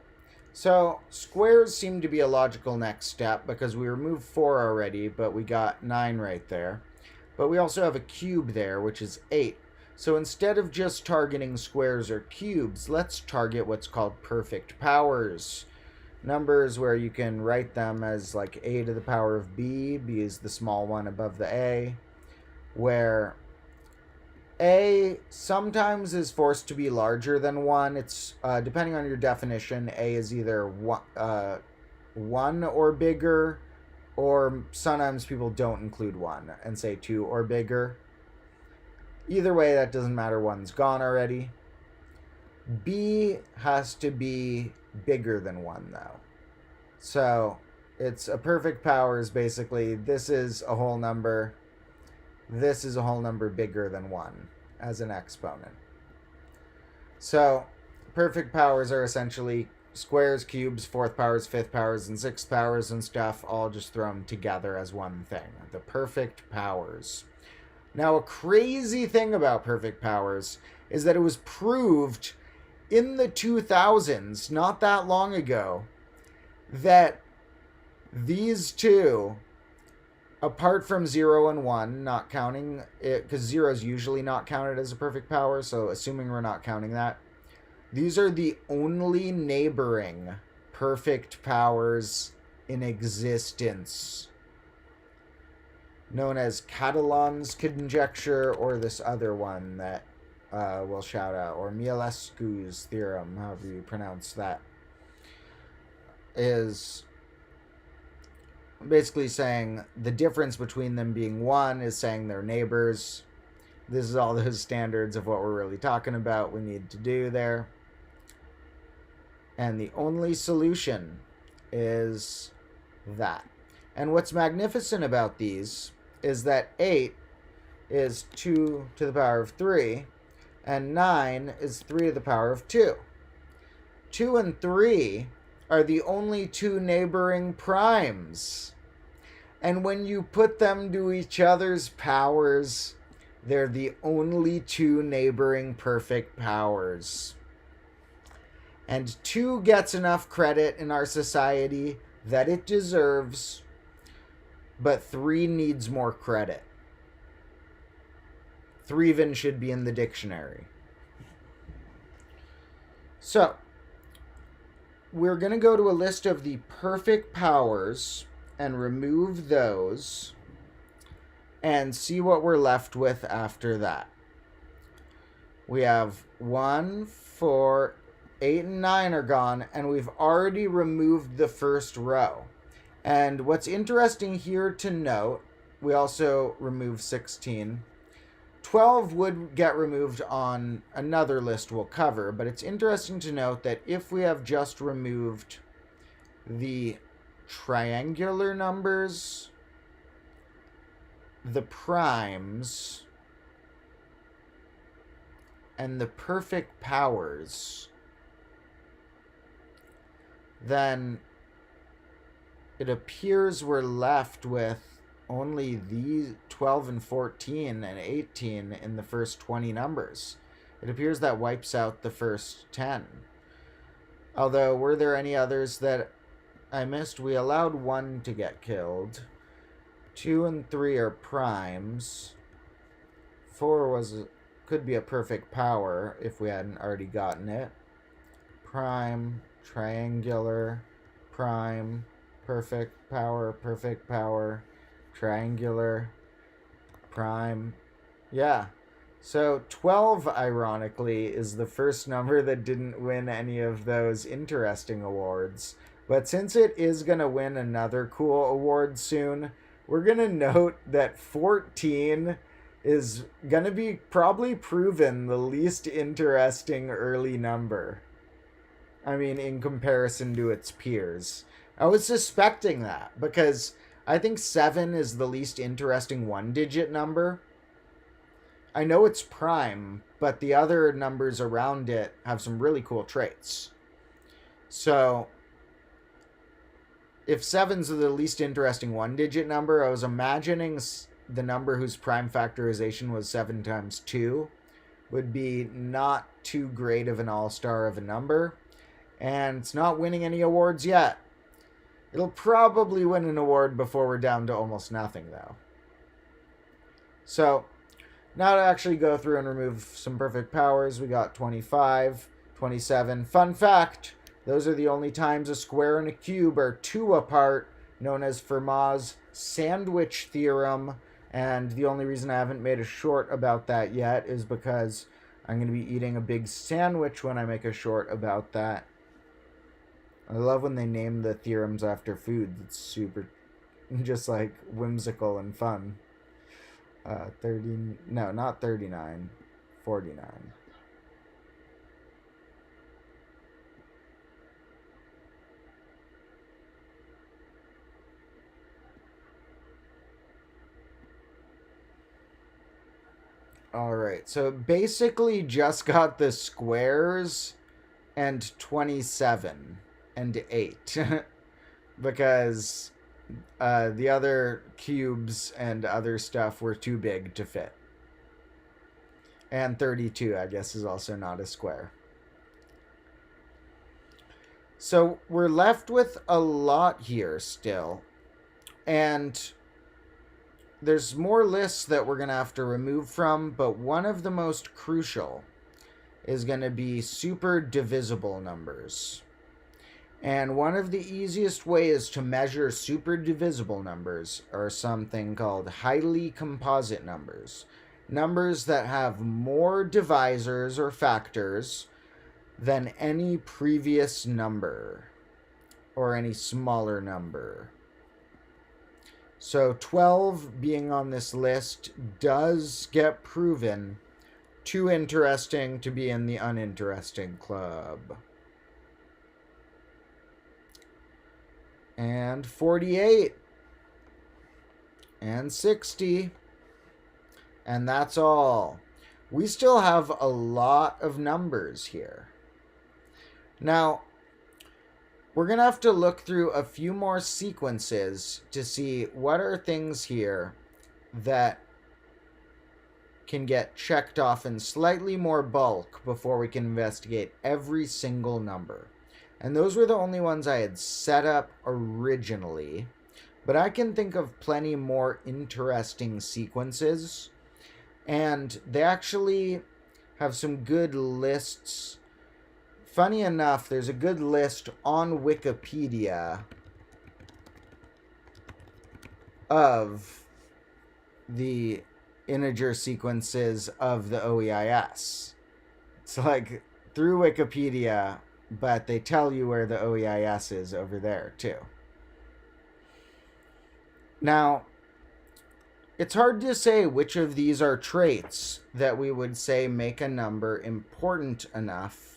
So squares seem to be a logical next step because we removed 4 already, but we got 9 right there. But we also have a cube there, which is 8. So instead of just targeting squares or cubes, let's target what's called perfect powers. Numbers where you can write them as like a to the power of b. B is the small one above the a. Where a sometimes is forced to be larger than 1. It's depending on your definition, a is either 1 or bigger, or sometimes people don't include 1 and say 2 or bigger. Either way, that doesn't matter. 1's gone already. B has to be bigger than 1, though. So it's a perfect powers, basically. This is a whole number. This is a whole number bigger than 1 as an exponent. So perfect powers are essentially squares, cubes, 4th powers, 5th powers, and 6th powers and stuff, all just thrown together as one thing. The perfect powers. Now, a crazy thing about perfect powers is that it was proved in the 2000s, not that long ago, that these two, apart from 0 and 1, not counting it, because 0 is usually not counted as a perfect power, so assuming we're not counting that, these are the only neighboring perfect powers in existence, known as Catalan's conjecture, or this other one that we'll shout out, or Mialescu's theorem, however you pronounce that, is basically saying the difference between them being 1 is saying they're neighbors. This is all those standards of what we're really talking about we need to do there. And the only solution is that. And what's magnificent about these is that 8 is 2 to the power of 3, and 9 is 3 to the power of 2. 2 and 3 are the only two neighboring primes. And when you put them to each other's powers, they're the only two neighboring perfect powers. And 2 gets enough credit in our society that it deserves, but 3 needs more credit. 3 even should be in the dictionary. So, we're going to go to a list of the perfect powers and remove those and see what we're left with after that. We have 1, 4, 8, and 9 are gone, and we've already removed the first row. And what's interesting here to note, we also removed 16. 12 would get removed on another list we'll cover, but it's interesting to note that if we have just removed the triangular numbers, the primes, and the perfect powers, then it appears we're left with only these 12 and 14 and 18 in the first 20 numbers. It appears that wipes out the first 10. Although, were there any others that I missed? We allowed 1 to get killed. 2 and 3 are primes. 4 could be a perfect power if we hadn't already gotten it. Prime, triangular, prime, perfect power, triangular, prime. Yeah. So 12, ironically, is the first number that didn't win any of those interesting awards. But since it is going to win another cool award soon, we're going to note that 14 is going to be probably proven the least interesting early number. I mean, in comparison to its peers. I was suspecting that because I think 7 is the least interesting one-digit number. I know it's prime, but the other numbers around it have some really cool traits. So, if 7's the least interesting one-digit number, I was imagining the number whose prime factorization was 7 times 2 would be not too great of an all-star of a number. And it's not winning any awards yet. It'll probably win an award before we're down to almost nothing, though. So, now to actually go through and remove some perfect powers, we got 25, 27. Fun fact, those are the only times a square and a cube are 2 apart, known as Fermat's sandwich theorem. And the only reason I haven't made a short about that yet is because I'm going to be eating a big sandwich when I make a short about that. I love when they name the theorems after food. It's super just like whimsical and fun. 30, no, not 39, 49. All right, so basically just got the squares and 27 and 8 because the other cubes and other stuff were too big to fit. And 32, I guess, is also not a square. So we're left with a lot here still. And there's more lists that we're going to have to remove from, but one of the most crucial is going to be super divisible numbers. And one of the easiest ways to measure super divisible numbers are something called highly composite numbers. Numbers that have more divisors or factors than any previous number or any smaller number. So 12 being on this list does get proven too interesting to be in the uninteresting club. And 48. And 60. And that's all. We still have a lot of numbers here. Now, we're going to have to look through a few more sequences to see what are things here that can get checked off in slightly more bulk before we can investigate every single number. And those were the only ones I had set up originally. But I can think of plenty more interesting sequences. And they actually have some good lists. Funny enough, there's a good list on Wikipedia of the integer sequences of the OEIS. It's like through Wikipedia, but they tell you where the OEIS is over there too. Now, it's hard to say which of these are traits that we would say make a number important enough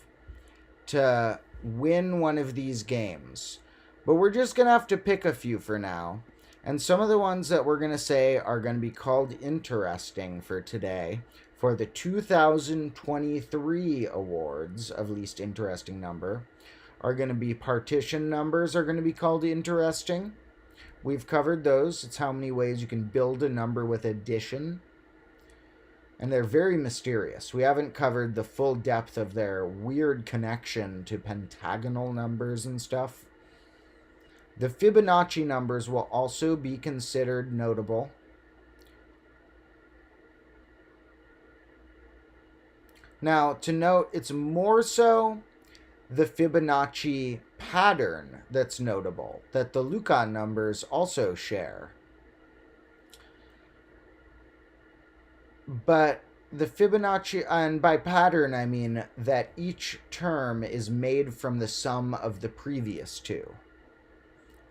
to win one of these games. But we're just going to have to pick a few for now. And some of the ones that we're going to say are going to be called interesting for today for the 2023 awards of least interesting number are going to be partition numbers are going to be called interesting. We've covered those. It's how many ways you can build a number with addition. And they're very mysterious. We haven't covered the full depth of their weird connection to pentagonal numbers and stuff. The Fibonacci numbers will also be considered notable. Now, to note, it's more so the Fibonacci pattern that's notable, that the Lucca numbers also share. But the Fibonacci, and by pattern I mean that each term is made from the sum of the previous two.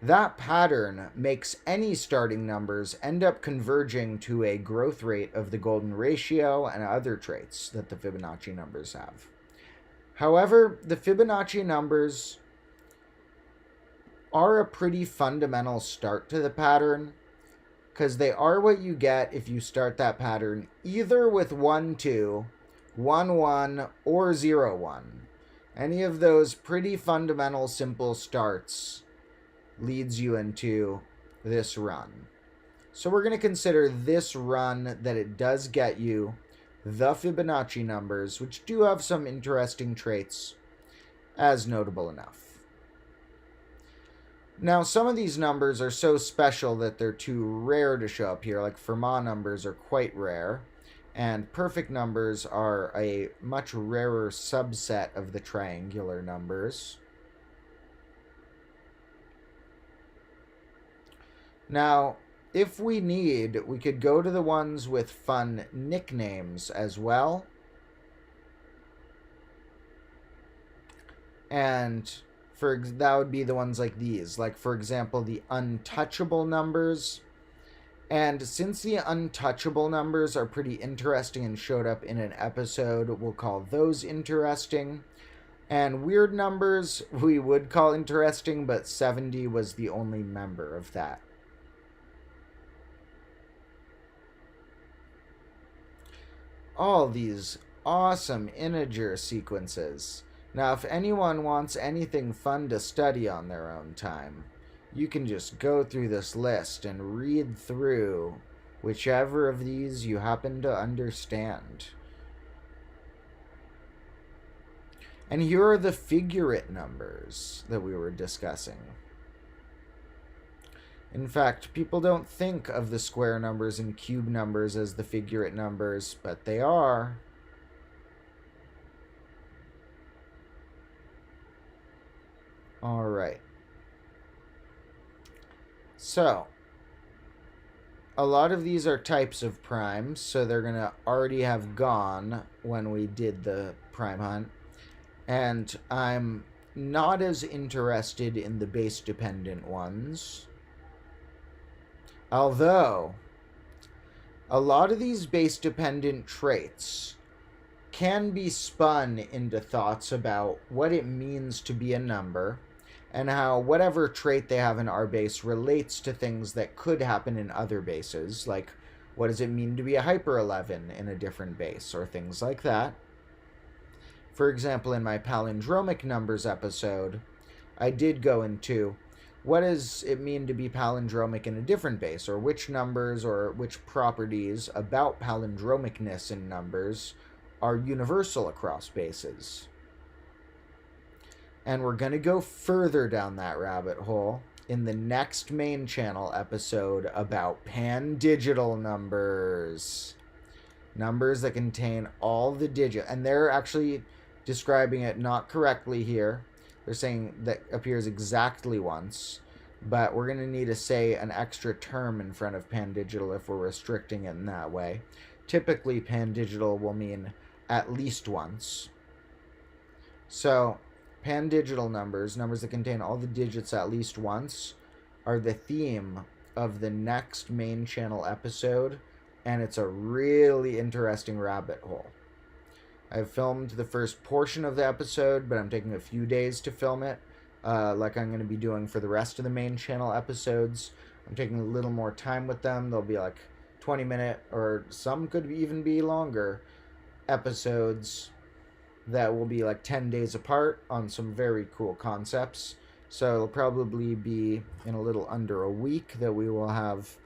That pattern makes any starting numbers end up converging to a growth rate of the golden ratio and other traits that the Fibonacci numbers have. However, the Fibonacci numbers are a pretty fundamental start to the pattern, because they are what you get if you start that pattern either with 1, 2, 1, 1, or 0, 1. Any of those pretty fundamental simple starts leads you into this run. So we're going to consider this run that it does get you the Fibonacci numbers, which do have some interesting traits, as notable enough. Now, some of these numbers are so special that they're too rare to show up here, like Fermat numbers are quite rare, and perfect numbers are a much rarer subset of the triangular numbers. Now, if we need, we could go to the ones with fun nicknames as well. And that would be the ones like these. Like, for example, the untouchable numbers. And since the untouchable numbers are pretty interesting and showed up in an episode, we'll call those interesting. And weird numbers we would call interesting, but 70 was the only member of that. All these awesome integer sequences. Now, if anyone wants anything fun to study on their own time, you can just go through this list and read through whichever of these you happen to understand. And here are the figurate numbers that we were discussing. In fact, people don't think of the square numbers and cube numbers as the figurate numbers, but they are. All right. So, a lot of these are types of primes, so they're going to already have gone when we did the prime hunt. And I'm not as interested in the base-dependent ones. Although, a lot of these base-dependent traits can be spun into thoughts about what it means to be a number, and how whatever trait they have in our base relates to things that could happen in other bases, like what does it mean to be a hyper 11 in a different base, or things like that. For example, in my palindromic numbers episode, I did go into what does it mean to be palindromic in a different base, or which numbers or which properties about palindromicness in numbers are universal across bases. And we're going to go further down that rabbit hole in the next main channel episode about pan-digital numbers. Numbers that contain all the digits. And they're actually describing it not correctly here. They're saying that appears exactly once. But we're going to need to say an extra term in front of pan-digital if we're restricting it in that way. Typically, pan-digital will mean at least once. So, pan-digital numbers, numbers that contain all the digits at least once, are the theme of the next main channel episode, and it's a really interesting rabbit hole. I've filmed the first portion of the episode, but I'm taking a few days to film it, like I'm going to be doing for the rest of the main channel episodes. I'm taking a little more time with them. They'll be like 20-minute, or some could even be longer, episodes that will be like 10 days apart on some very cool concepts. So it'll probably be in a little under a week that we will have,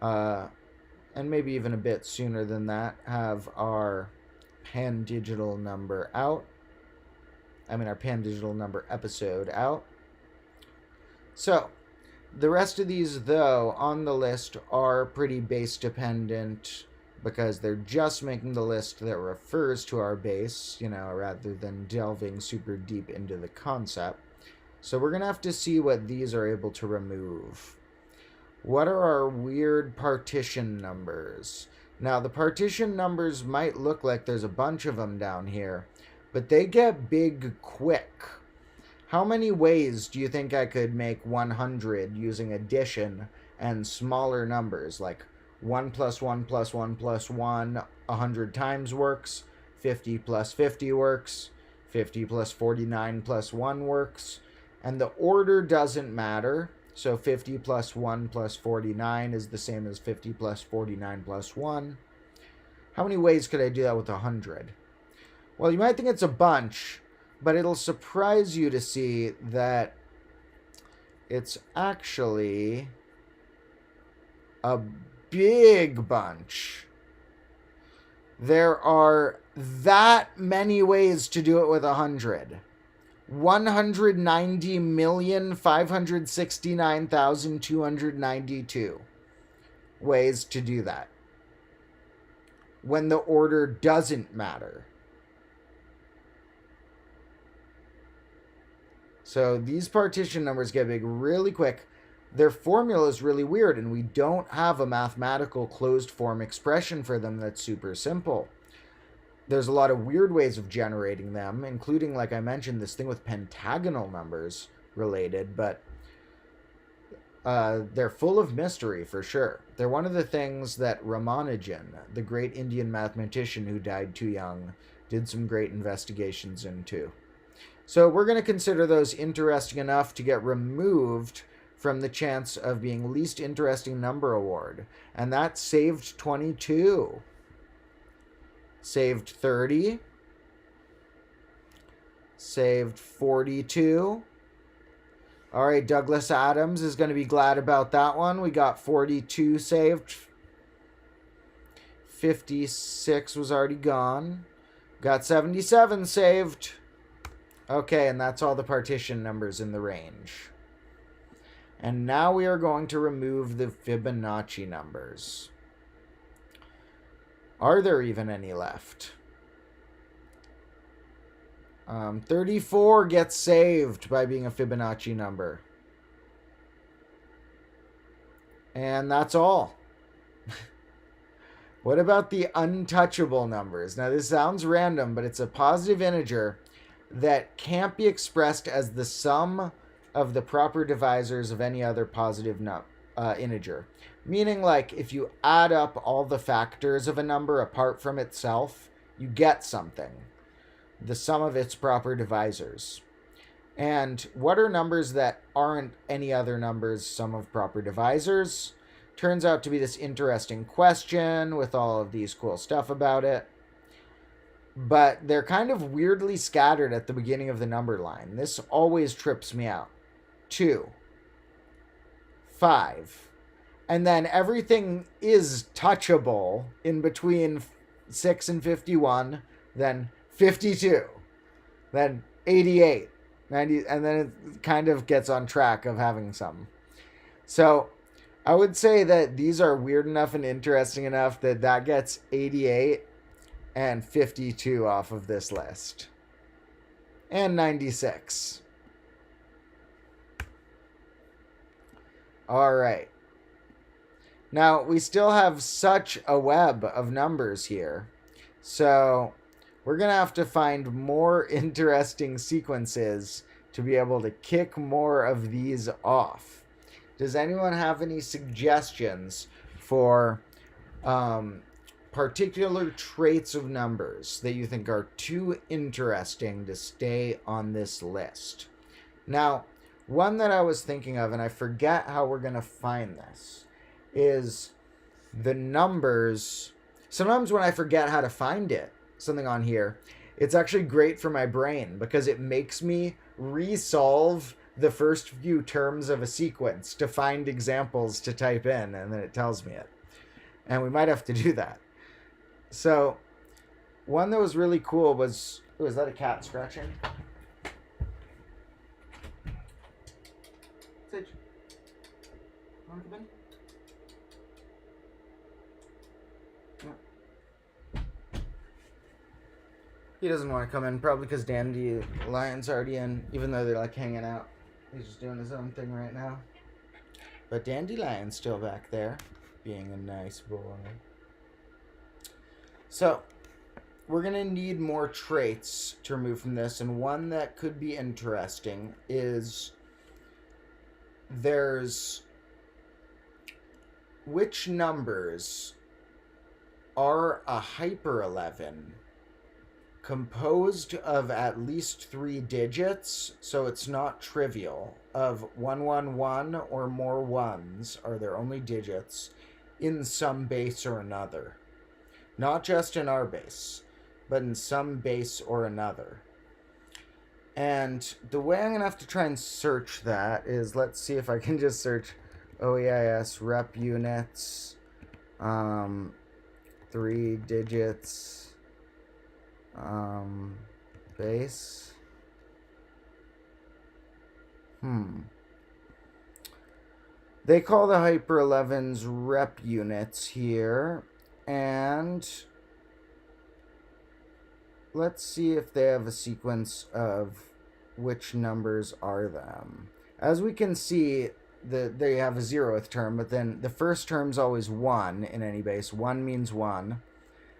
and maybe even a bit sooner than that, have our pan-digital number out. Our pan-digital number episode out. So, the rest of these, though, on the list are pretty base-dependent, because they're just making the list that refers to our base, rather than delving super deep into the concept. So we're going to have to see what these are able to remove. What are our weird partition numbers? Now, the partition numbers might look like there's a bunch of them down here, but they get big quick. How many ways do you think I could make 100 using addition and smaller numbers, like 1 plus 1 plus 1 plus 1 100 times works, 50 plus 50 works, 50 plus 49 plus 1 works, and the order doesn't matter. So 50 plus 1 plus 49 is the same as 50 plus 49 plus 1. How many ways could I do that with 100? Well, you might think it's a bunch, but it'll surprise you to see that it's actually a big bunch. There are that many ways to do it with 100. 190,569,292 ways to do that, when the order doesn't matter. So these partition numbers get big really quick. Their formula is really weird, and we don't have a mathematical closed form expression for them that's super simple. there's a lot of weird ways of generating them, including, like I mentioned, this thing with pentagonal numbers related, but they're full of mystery for sure. They're one of the things that Ramanujan, the great Indian mathematician who died too young, did some great investigations into. So we're going to consider those interesting enough to get removed from the chance of being least interesting number award. And that saved 22. Saved 30. Saved 42. All right, Douglas Adams is going to be glad about that one. We got 42 saved. 56 was already gone. Got 77 saved. Okay, and that's all the partition numbers in the range. And now we are going to remove the Fibonacci numbers. Are there even any left? 34 gets saved by being a Fibonacci number. And that's all. What about the untouchable numbers? Now, this sounds random, but it's a positive integer that can't be expressed as the sum of the proper divisors of any other positive integer. Meaning, like, if you add up all the factors of a number apart from itself, you get something. The sum of its proper divisors. And what are numbers that aren't any other number's sum of proper divisors? Turns out to be this interesting question with all of these cool stuff about it. But they're kind of weirdly scattered at the beginning of the number line. This always trips me out. 2, 5. And then everything is touchable in between 6 and 51, then 52, then 88, 90, and then it kind of gets on track of having some. So I would say that these are weird enough and interesting enough that gets 88 and 52 off of this list. And 96. All right. Now, we still have such a web of numbers here. So we're going to have to find more interesting sequences to be able to kick more of these off. Does anyone have any suggestions for particular traits of numbers that you think are too interesting to stay on this list? Now, one that I was thinking of, and I forget how we're going to find this, is the numbers. Sometimes when I forget how to find something on here, it's actually great for my brain because it makes me resolve the first few terms of a sequence to find examples to type in, and then it tells me it. And we might have to do that. So one that was really cool was, is that a cat scratching? Sage, want to come in? He doesn't want to come in, probably because Dandelion's already in, even though they're like hanging out. He's just doing his own thing right now. But Dandelion's still back there, being a nice boy. So, we're going to need more traits to remove from this, and one that could be interesting is there's which numbers are a hyper-11 composed of at least 3 digits, so it's not trivial, of 111 or more ones are their only digits in some base or another. Not just in our base, but in some base or another. And the way I'm going to have to try and search that is, let's see if I can just search OEIS rep units, 3 digits, base. They call the Hyper 11s rep units here, and let's see if they have a sequence of which numbers are them. As we can see, they have a 0th term, but then the first term's always 1 in any base. 1 means 1.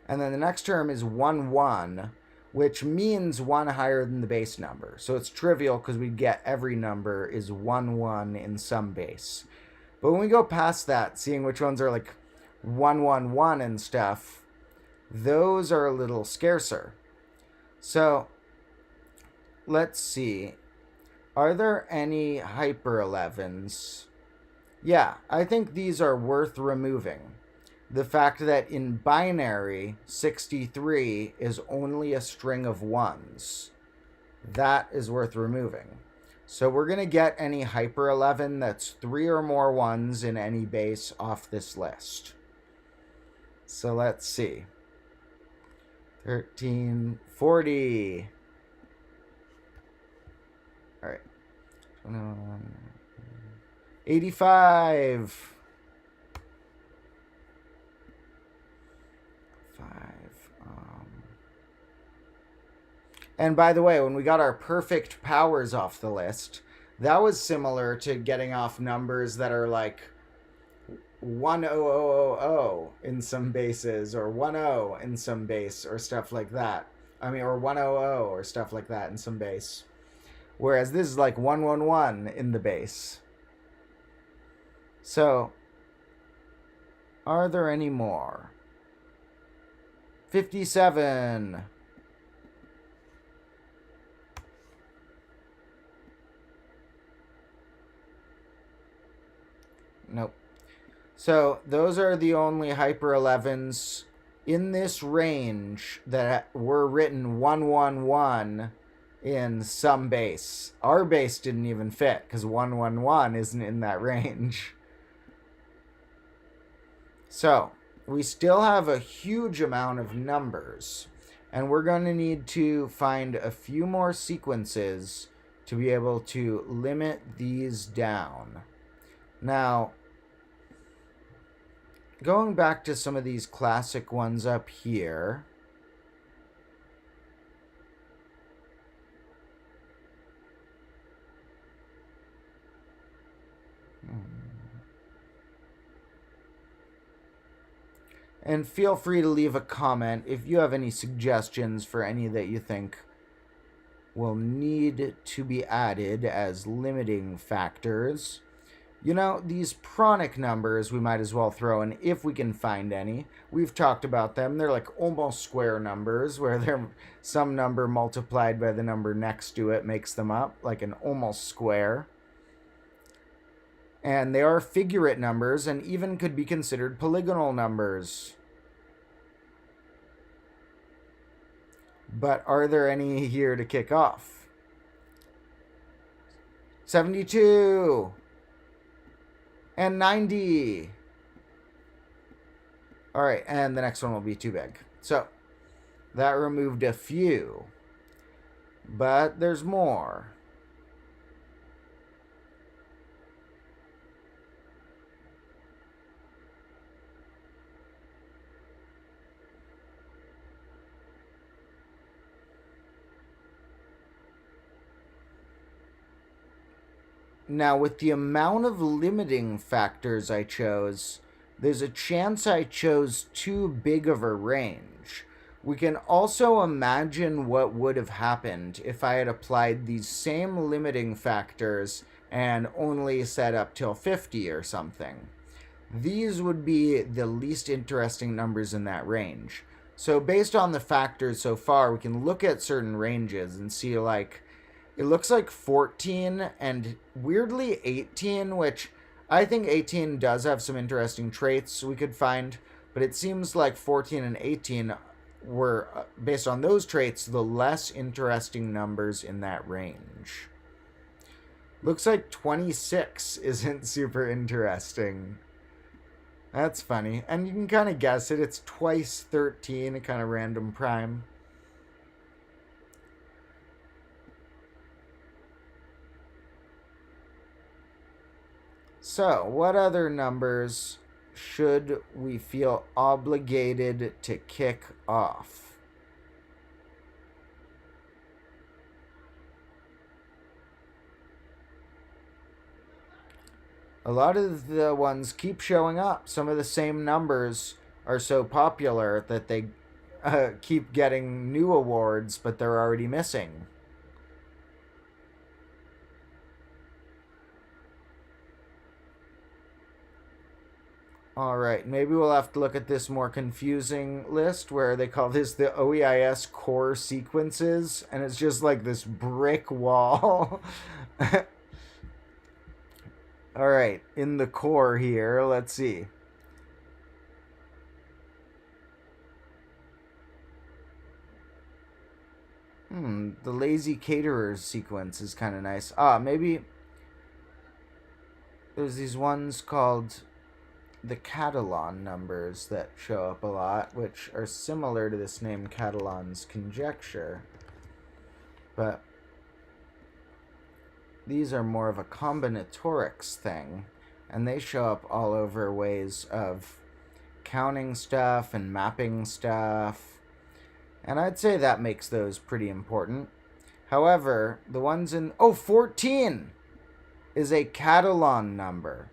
And then the next term is 1, 1, which means 1 higher than the base number. So it's trivial because we get every number is 1, 1 in some base. But when we go past that, seeing which ones are like 1, 1, 1 and stuff, those are a little scarcer. So let's see. Are there any hyper 11s? Yeah, I think these are worth removing. The fact that in binary, 63 is only a string of ones. That is worth removing. So we're going to get any hyper 11 that's 3 or more ones in any base off this list. So let's see. 1340. All right. 85. 5. And by the way, when we got our perfect powers off the list, that was similar to getting off numbers that are like 10000 in some bases, or 10 in some base, or stuff like that. Or 100 or stuff like that in some base. Whereas this is like 111 in the base. So, are there any more? 57. Nope. So those are the only hyper 11s in this range that were written 111 in some base. Our base didn't even fit because 111 isn't in that range. So we still have a huge amount of numbers, and we're going to need to find a few more sequences to be able to limit these down. Now, going back to some of these classic ones up here. And feel free to leave a comment if you have any suggestions for any that you think will need to be added as limiting factors. You know, these pronic numbers we might as well throw in if we can find any. We've talked about them. They're like almost square numbers where they're some number multiplied by the number next to it makes them up, like an almost square. And they are figurate numbers and even could be considered polygonal numbers. But are there any here to kick off? 72. And 90. All right, and the next one will be too big. So that removed a few. But there's more. Now, with the amount of limiting factors I chose, there's a chance I chose too big of a range. We can also imagine what would have happened if I had applied these same limiting factors and only set up till 50 or something. These would be the least interesting numbers in that range. So based on the factors so far, we can look at certain ranges and see, like, it looks like 14 and weirdly 18, which I think 18 does have some interesting traits we could find, but it seems like 14 and 18 were, based on those traits, the less interesting numbers in that range. Looks like 26 isn't super interesting. That's funny. And you can kind of guess it. It's twice 13, a kind of random prime. So, what other numbers should we feel obligated to kick off? A lot of the ones keep showing up. Some of the same numbers are so popular that they keep getting new awards, but they're already missing. All right, maybe we'll have to look at this more confusing list where they call this the OEIS core sequences, and it's just like this brick wall. All right, in the core here, let's see. The lazy caterers sequence is kind of nice. Maybe there's these ones called the Catalan numbers that show up a lot, which are similar to this name Catalan's conjecture. But these are more of a combinatorics thing, and they show up all over ways of counting stuff and mapping stuff. And I'd say that makes those pretty important. However, the ones in... 14 is a Catalan number.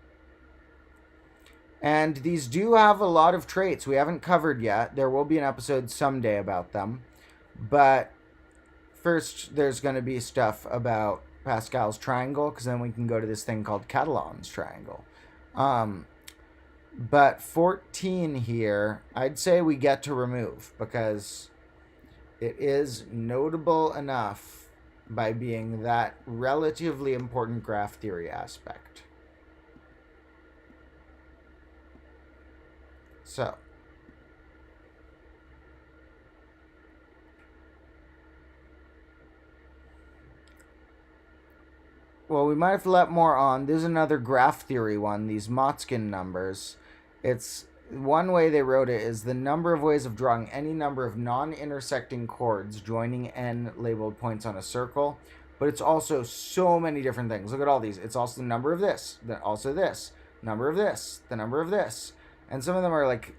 And these do have a lot of traits we haven't covered yet. There will be an episode someday about them. But first, there's going to be stuff about Pascal's triangle, because then we can go to this thing called Catalan's triangle. But 14 here, I'd say we get to remove, because it is notable enough by being that relatively important graph theory aspect. So, well, we might have to let more on. There's another graph theory one, these Motzkin numbers. It's one way they wrote it is the number of ways of drawing any number of non-intersecting chords joining n labeled points on a circle. But it's also so many different things. Look at all these. It's also the number of this, then also this, number of this, the number of this. And some of them are like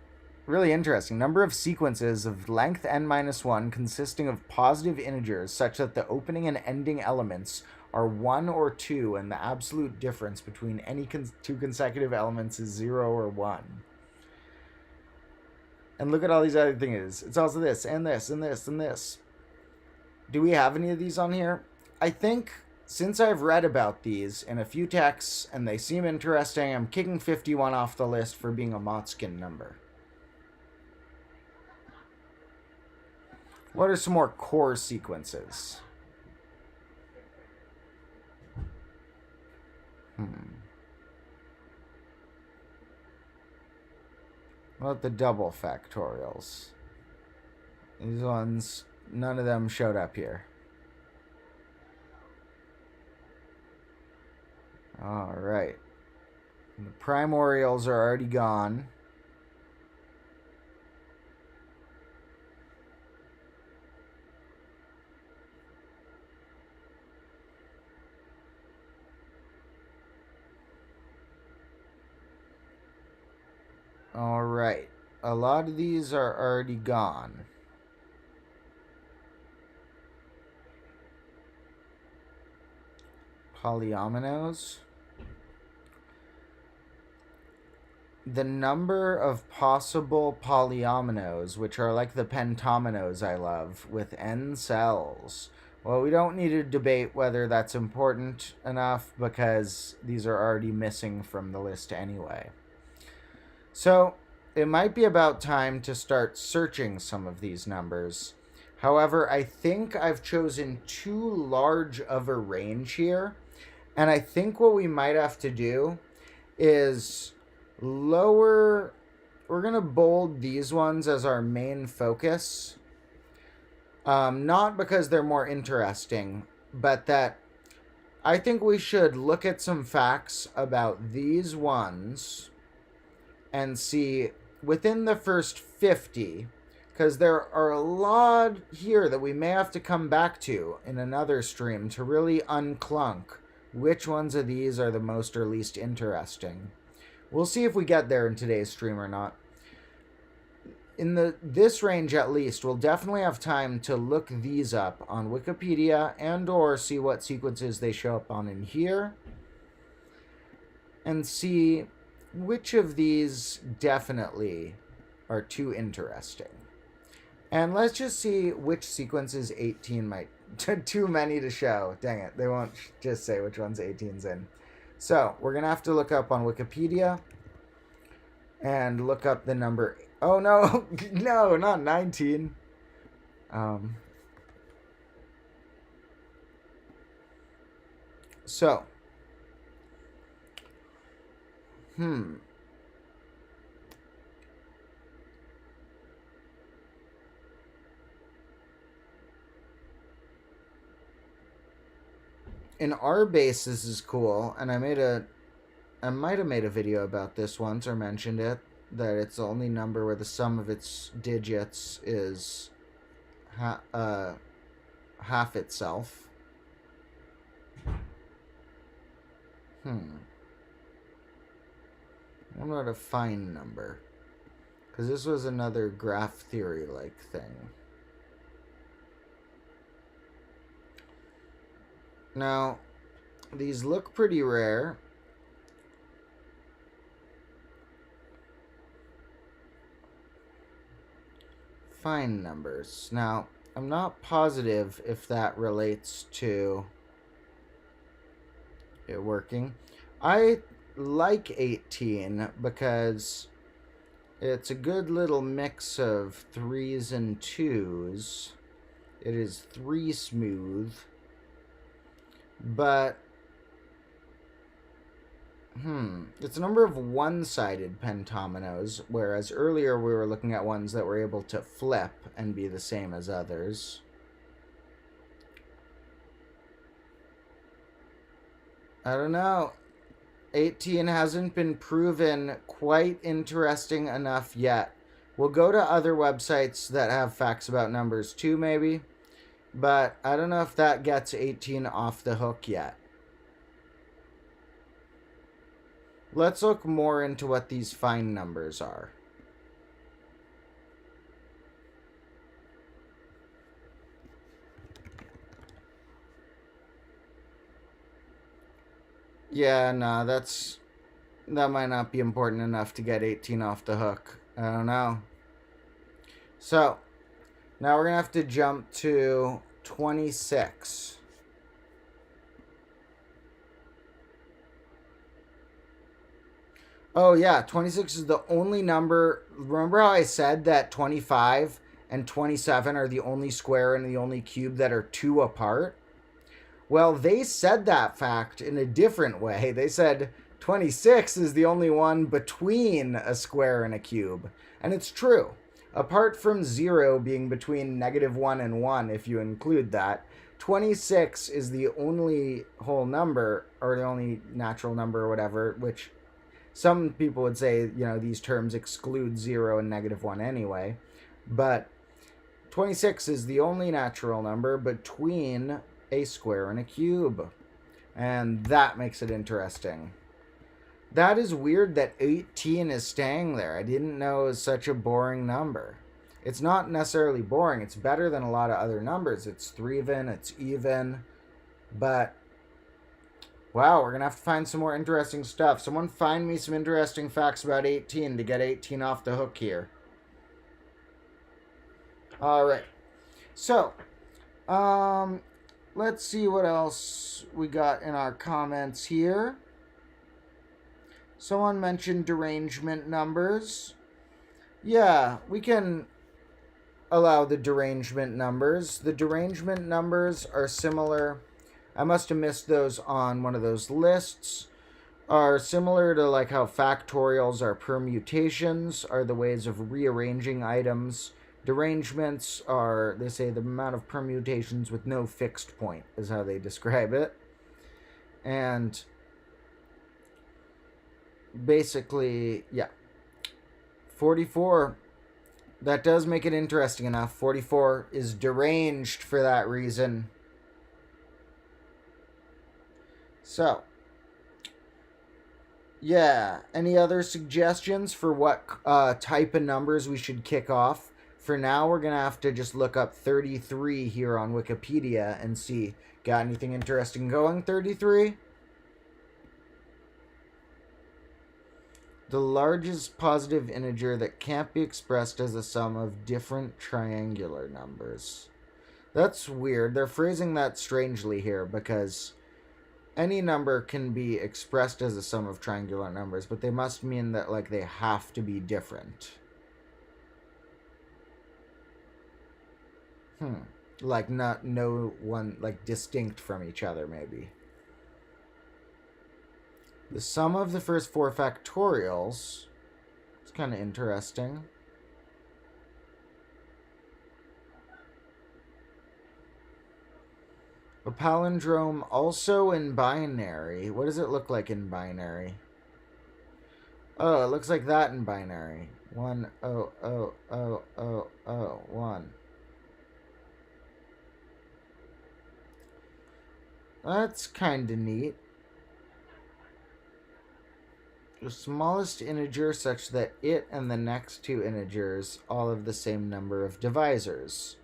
really interesting. Number of sequences of length n-1 consisting of positive integers such that the opening and ending elements are 1 or 2, and the absolute difference between any two consecutive elements is 0 or 1. And look at all these other things. It's also this, and this, and this, and this. Do we have any of these on here? I think since I've read about these in a few texts, and they seem interesting, I'm kicking 51 off the list for being a Motzkin number. What are some more core sequences? What about the double factorials? These ones, none of them showed up here. Alright. The primorials are already gone. Alright. A lot of these are already gone. Polyominoes. The number of possible polyominoes, which are like the pentominoes I love, with n cells. Well, we don't need to debate whether that's important enough, because these are already missing from the list anyway. So, it might be about time to start searching some of these numbers. However, I think I've chosen too large of a range here, and I think what we might have to do is lower... We're going to bold these ones as our main focus. Not because they're more interesting, but that I think we should look at some facts about these ones and see within the first 50, because there are a lot here that we may have to come back to in another stream to really unclunk which ones of these are the most or least interesting. We'll see if we get there in today's stream or not. In this range at least, we'll definitely have time to look these up on Wikipedia and or see what sequences they show up on in here and see which of these definitely are too interesting. And let's just see which sequences 18 might... Too many to show. Dang it. They won't just say which ones 18's in. So, we're going to have to look up on Wikipedia and look up the number... Oh, no. No, not 19. So. In our base, this is cool, and I might have made a video about this once or mentioned it, that it's the only number where the sum of its digits is half itself. I wonder how to find number, because this was another graph theory-like thing. Now, these look pretty rare. Find numbers. Now, I'm not positive if that relates to it working. I like 18 because it's a good little mix of 3s and 2s. It is 3 smooth. But, it's a number of one-sided pentominoes, whereas earlier we were looking at ones that were able to flip and be the same as others. I don't know. 18 hasn't been proven quite interesting enough yet. We'll go to other websites that have facts about numbers too, maybe. But I don't know if that gets 18 off the hook yet. Let's look more into what these find numbers are. Yeah, no, that might not be important enough to get 18 off the hook. I don't know. So, now we're going to have to jump to 26. Oh, yeah, 26 is the only number. Remember how I said that 25 and 27 are the only square and the only cube that are 2 apart? Well, they said that fact in a different way. They said 26 is the only one between a square and a cube. And it's true. Apart from 0 being between -1 and 1, if you include that, 26 is the only whole number, or the only natural number or whatever, which some people would say, these terms exclude 0 and -1 anyway. But 26 is the only natural number between a square and a cube. And that makes it interesting. That is weird that 18 is staying there. I didn't know it was such a boring number. It's not necessarily boring. It's better than a lot of other numbers. It's 3-even, it's even. But, wow, we're going to have to find some more interesting stuff. Someone find me some interesting facts about 18 to get 18 off the hook here. All right. So, let's see what else we got in our comments here. Someone mentioned derangement numbers. Yeah, we can allow the derangement numbers. The derangement numbers are similar. I must have missed those on one of those lists. Are similar to like how factorials are permutations, are the ways of rearranging items. Derangements are, they say, the amount of permutations with no fixed point is how they describe it. And basically, yeah. 44, that does make it interesting enough. 44 is deranged for that reason. So, yeah. Any other suggestions for what type of numbers we should kick off? For now, we're going to have to just look up 33 here on Wikipedia and see. Got anything interesting going, 33? The largest positive integer that can't be expressed as a sum of different triangular numbers. That's weird. They're phrasing that strangely here because any number can be expressed as a sum of triangular numbers, but they must mean that, like, they have to be different. Like, no one, like, distinct from each other, maybe. The sum of the first 4 factorials. It's kind of interesting. A palindrome also in binary. What does it look like in binary? Oh, it looks like that in binary. 1 0 0 0 0 0 1. That's kind of neat. The smallest integer such that it and the next 2 integers all have the same number of divisors.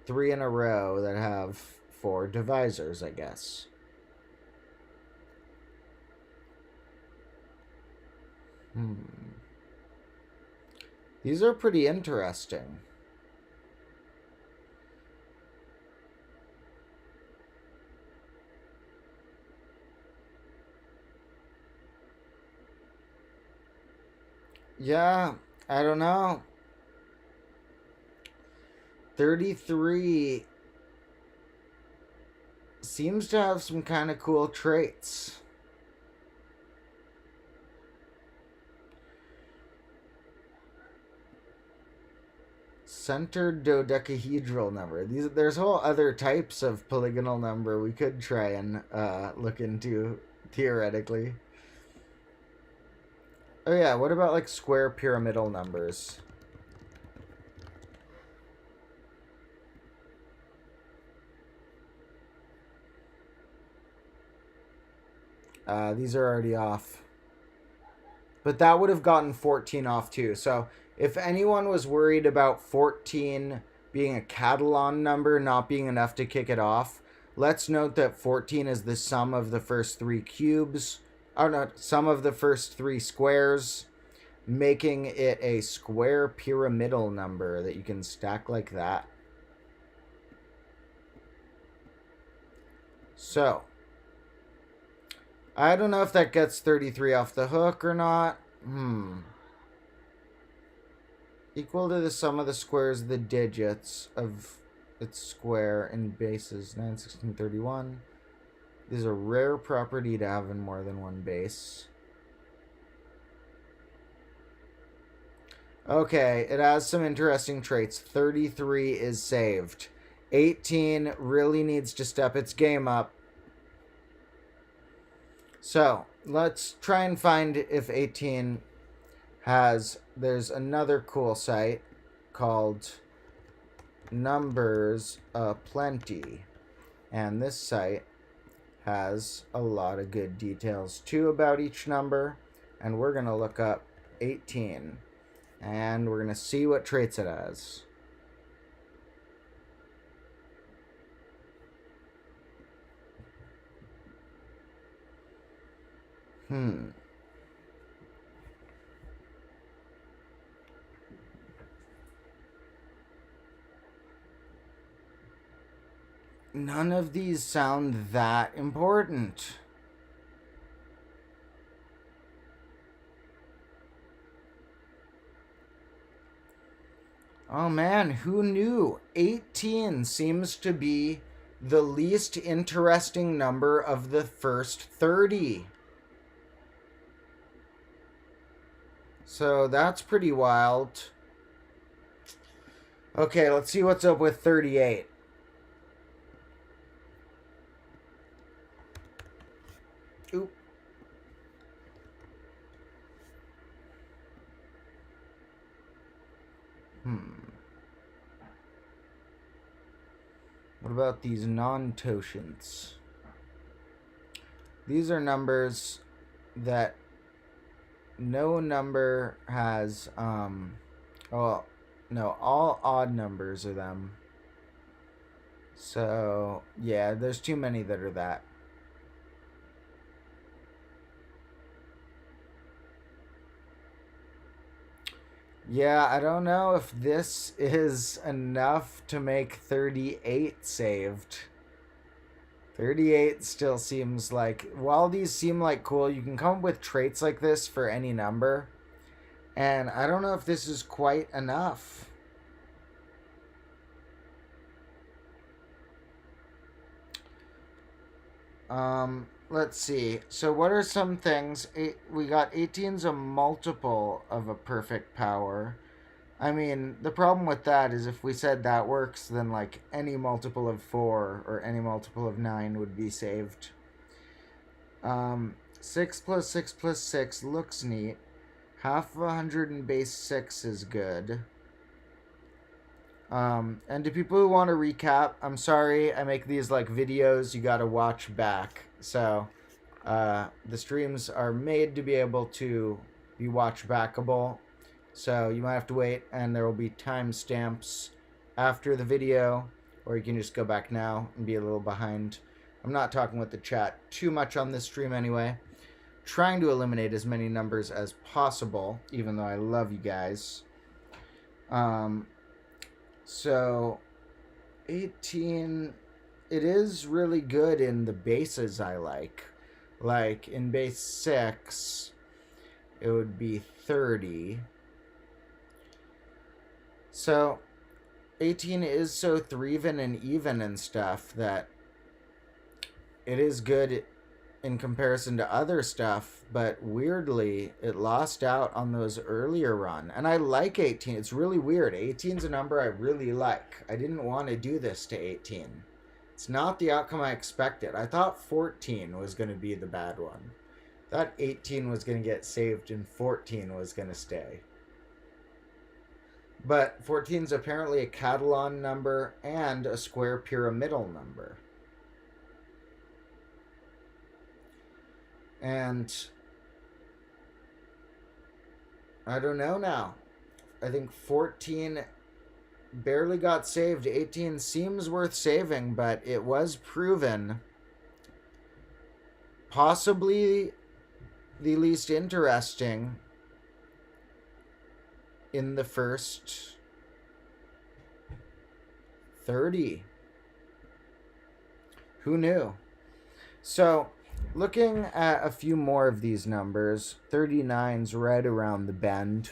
3 in a row that have 4 divisors, I guess. These are pretty interesting. Yeah, I don't know. 33 seems to have some kind of cool traits. Centered dodecahedral number. There's whole other types of polygonal number we could try and look into theoretically. Oh yeah, what about like square pyramidal numbers? These are already off. But that would have gotten 14 off too. So if anyone was worried about 14 being a Catalan number not being enough to kick it off, let's note that 14 is the sum of the first 3 cubes. Oh no, sum of the first 3 squares, making it a square pyramidal number that you can stack like that. So, I don't know if that gets 33 off the hook or not. Equal to the sum of the squares of the digits of its square in bases 9, 16, 31. This is a rare property to have in more than one base. Okay, it has some interesting traits. 33 is saved. 18 really needs to step its game up. So, let's try and find if 18 has... There's another cool site called Numbers Aplenty. And this site has a lot of good details too about each number. And we're going to look up 18. And we're going to see what traits it has. None of these sound that important. Oh man, who knew? 18 seems to be the least interesting number of the first 30. So that's pretty wild. Okay, let's see what's up with 38. Oop. What about these non-totient? These are numbers that no number has, oh, no, all odd numbers are them. So, yeah, there's too many that are that. Yeah, I don't know if this is enough to make 38 saved. 38 still seems like, while these seem like cool, you can come up with traits like this for any number. And I don't know if this is quite enough. Let's see. So what are some things? We got 18's a multiple of a perfect power. I mean, the problem with that is if we said that works, then like any multiple of 4 or any multiple of 9 would be saved. 6 plus 6 plus 6 looks neat. Half of 100 and base 6 is good. And to people who want to recap, I'm sorry I make these like videos you gotta watch back. So the streams are made to be able to be watch backable. So you might have to wait, and there will be timestamps after the video, or you can just go back now and be a little behind. I'm not talking with the chat too much on this stream anyway. Trying to eliminate as many numbers as possible, even though I love you guys. So 18, it is really good in the bases I like. Like in base 6, it would be 30. So 18 is so threeven and even and stuff that it is good in comparison to other stuff, but weirdly it lost out on those earlier run. And I like 18. It's really weird. 18's a number I really like. I didn't want to do this to 18. It's not the outcome I expected. I thought 14 was going to be the bad one. I thought 18 was going to get saved and 14 was going to stay. But 14 is apparently a Catalan number and a square pyramidal number. And I don't know now. I think 14 barely got saved. 18 seems worth saving, but it was proven possibly the least interesting in the first 30. Who knew? So, looking at a few more of these numbers, 39's right around the bend.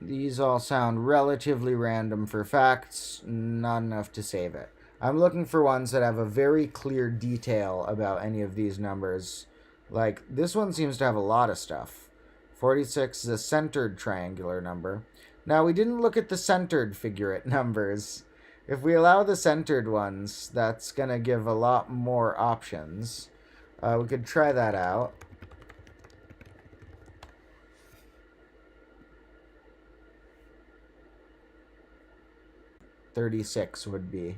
These all sound relatively random for facts, not enough to save it. I'm looking for ones that have a very clear detail about any of these numbers. Like, this one seems to have a lot of stuff. 46 is a centered triangular number. Now, we didn't look at the centered figurate numbers. If we allow the centered ones, that's going to give a lot more options. We could try that out. $36 would be.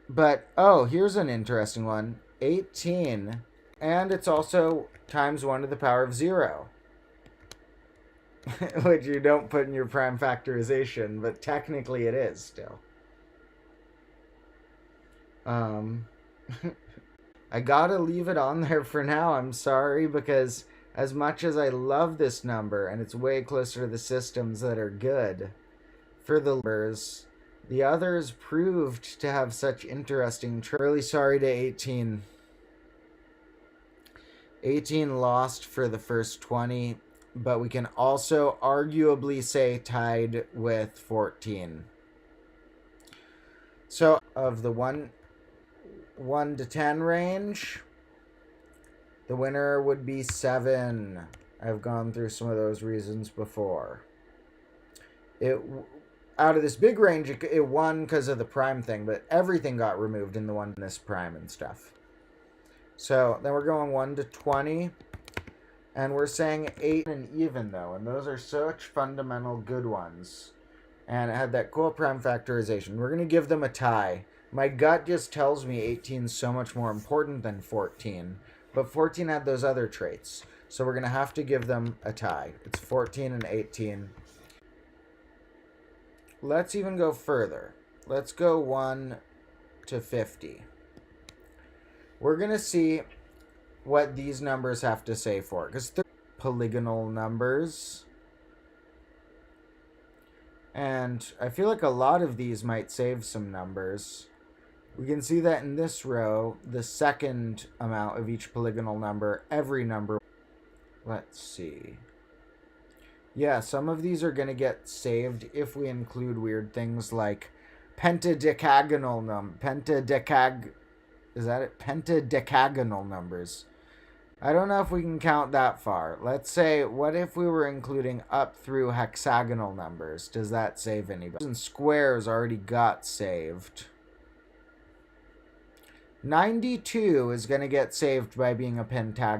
But, oh, here's an interesting one. 18, and it's also times 1 to the power of 0. Which you don't put in your prime factorization, but technically it is still. I gotta leave it on there for now. I'm sorry, because as much as I love this number, and it's way closer to the systems that are good for the numbers, the others proved to have such interesting really sorry to 18. 18 lost for the first 20, but we can also arguably say tied with 14. So of the 1 to 10 range, the winner would be 7. I've gone through some of those reasons before. Out of this big range, it won because of the prime thing, but everything got removed in the one in this prime and stuff. So then we're going 1 to 20, and we're saying 8 and even though, and those are such fundamental good ones. And it had that cool prime factorization. We're going to give them a tie. My gut just tells me 18 is so much more important than 14, but 14 had those other traits. So we're going to have to give them a tie. It's 14 and 18. Let's even go further. let's go 1 to 50. We're going to see what these numbers have to say for it, because they're polygonal numbers. And I feel like a lot of these might save some numbers. We can see that in this row, the second amount of each polygonal number, every number. Let's see. Yeah, some of these are going to get saved if we include weird things like pentadecagonal pentadecagonal numbers. I don't know if we can count that far. Let's say, what if we were including up through hexagonal numbers? Does that save anybody? And squares already got saved. 92 is going to get saved by being a pentagon.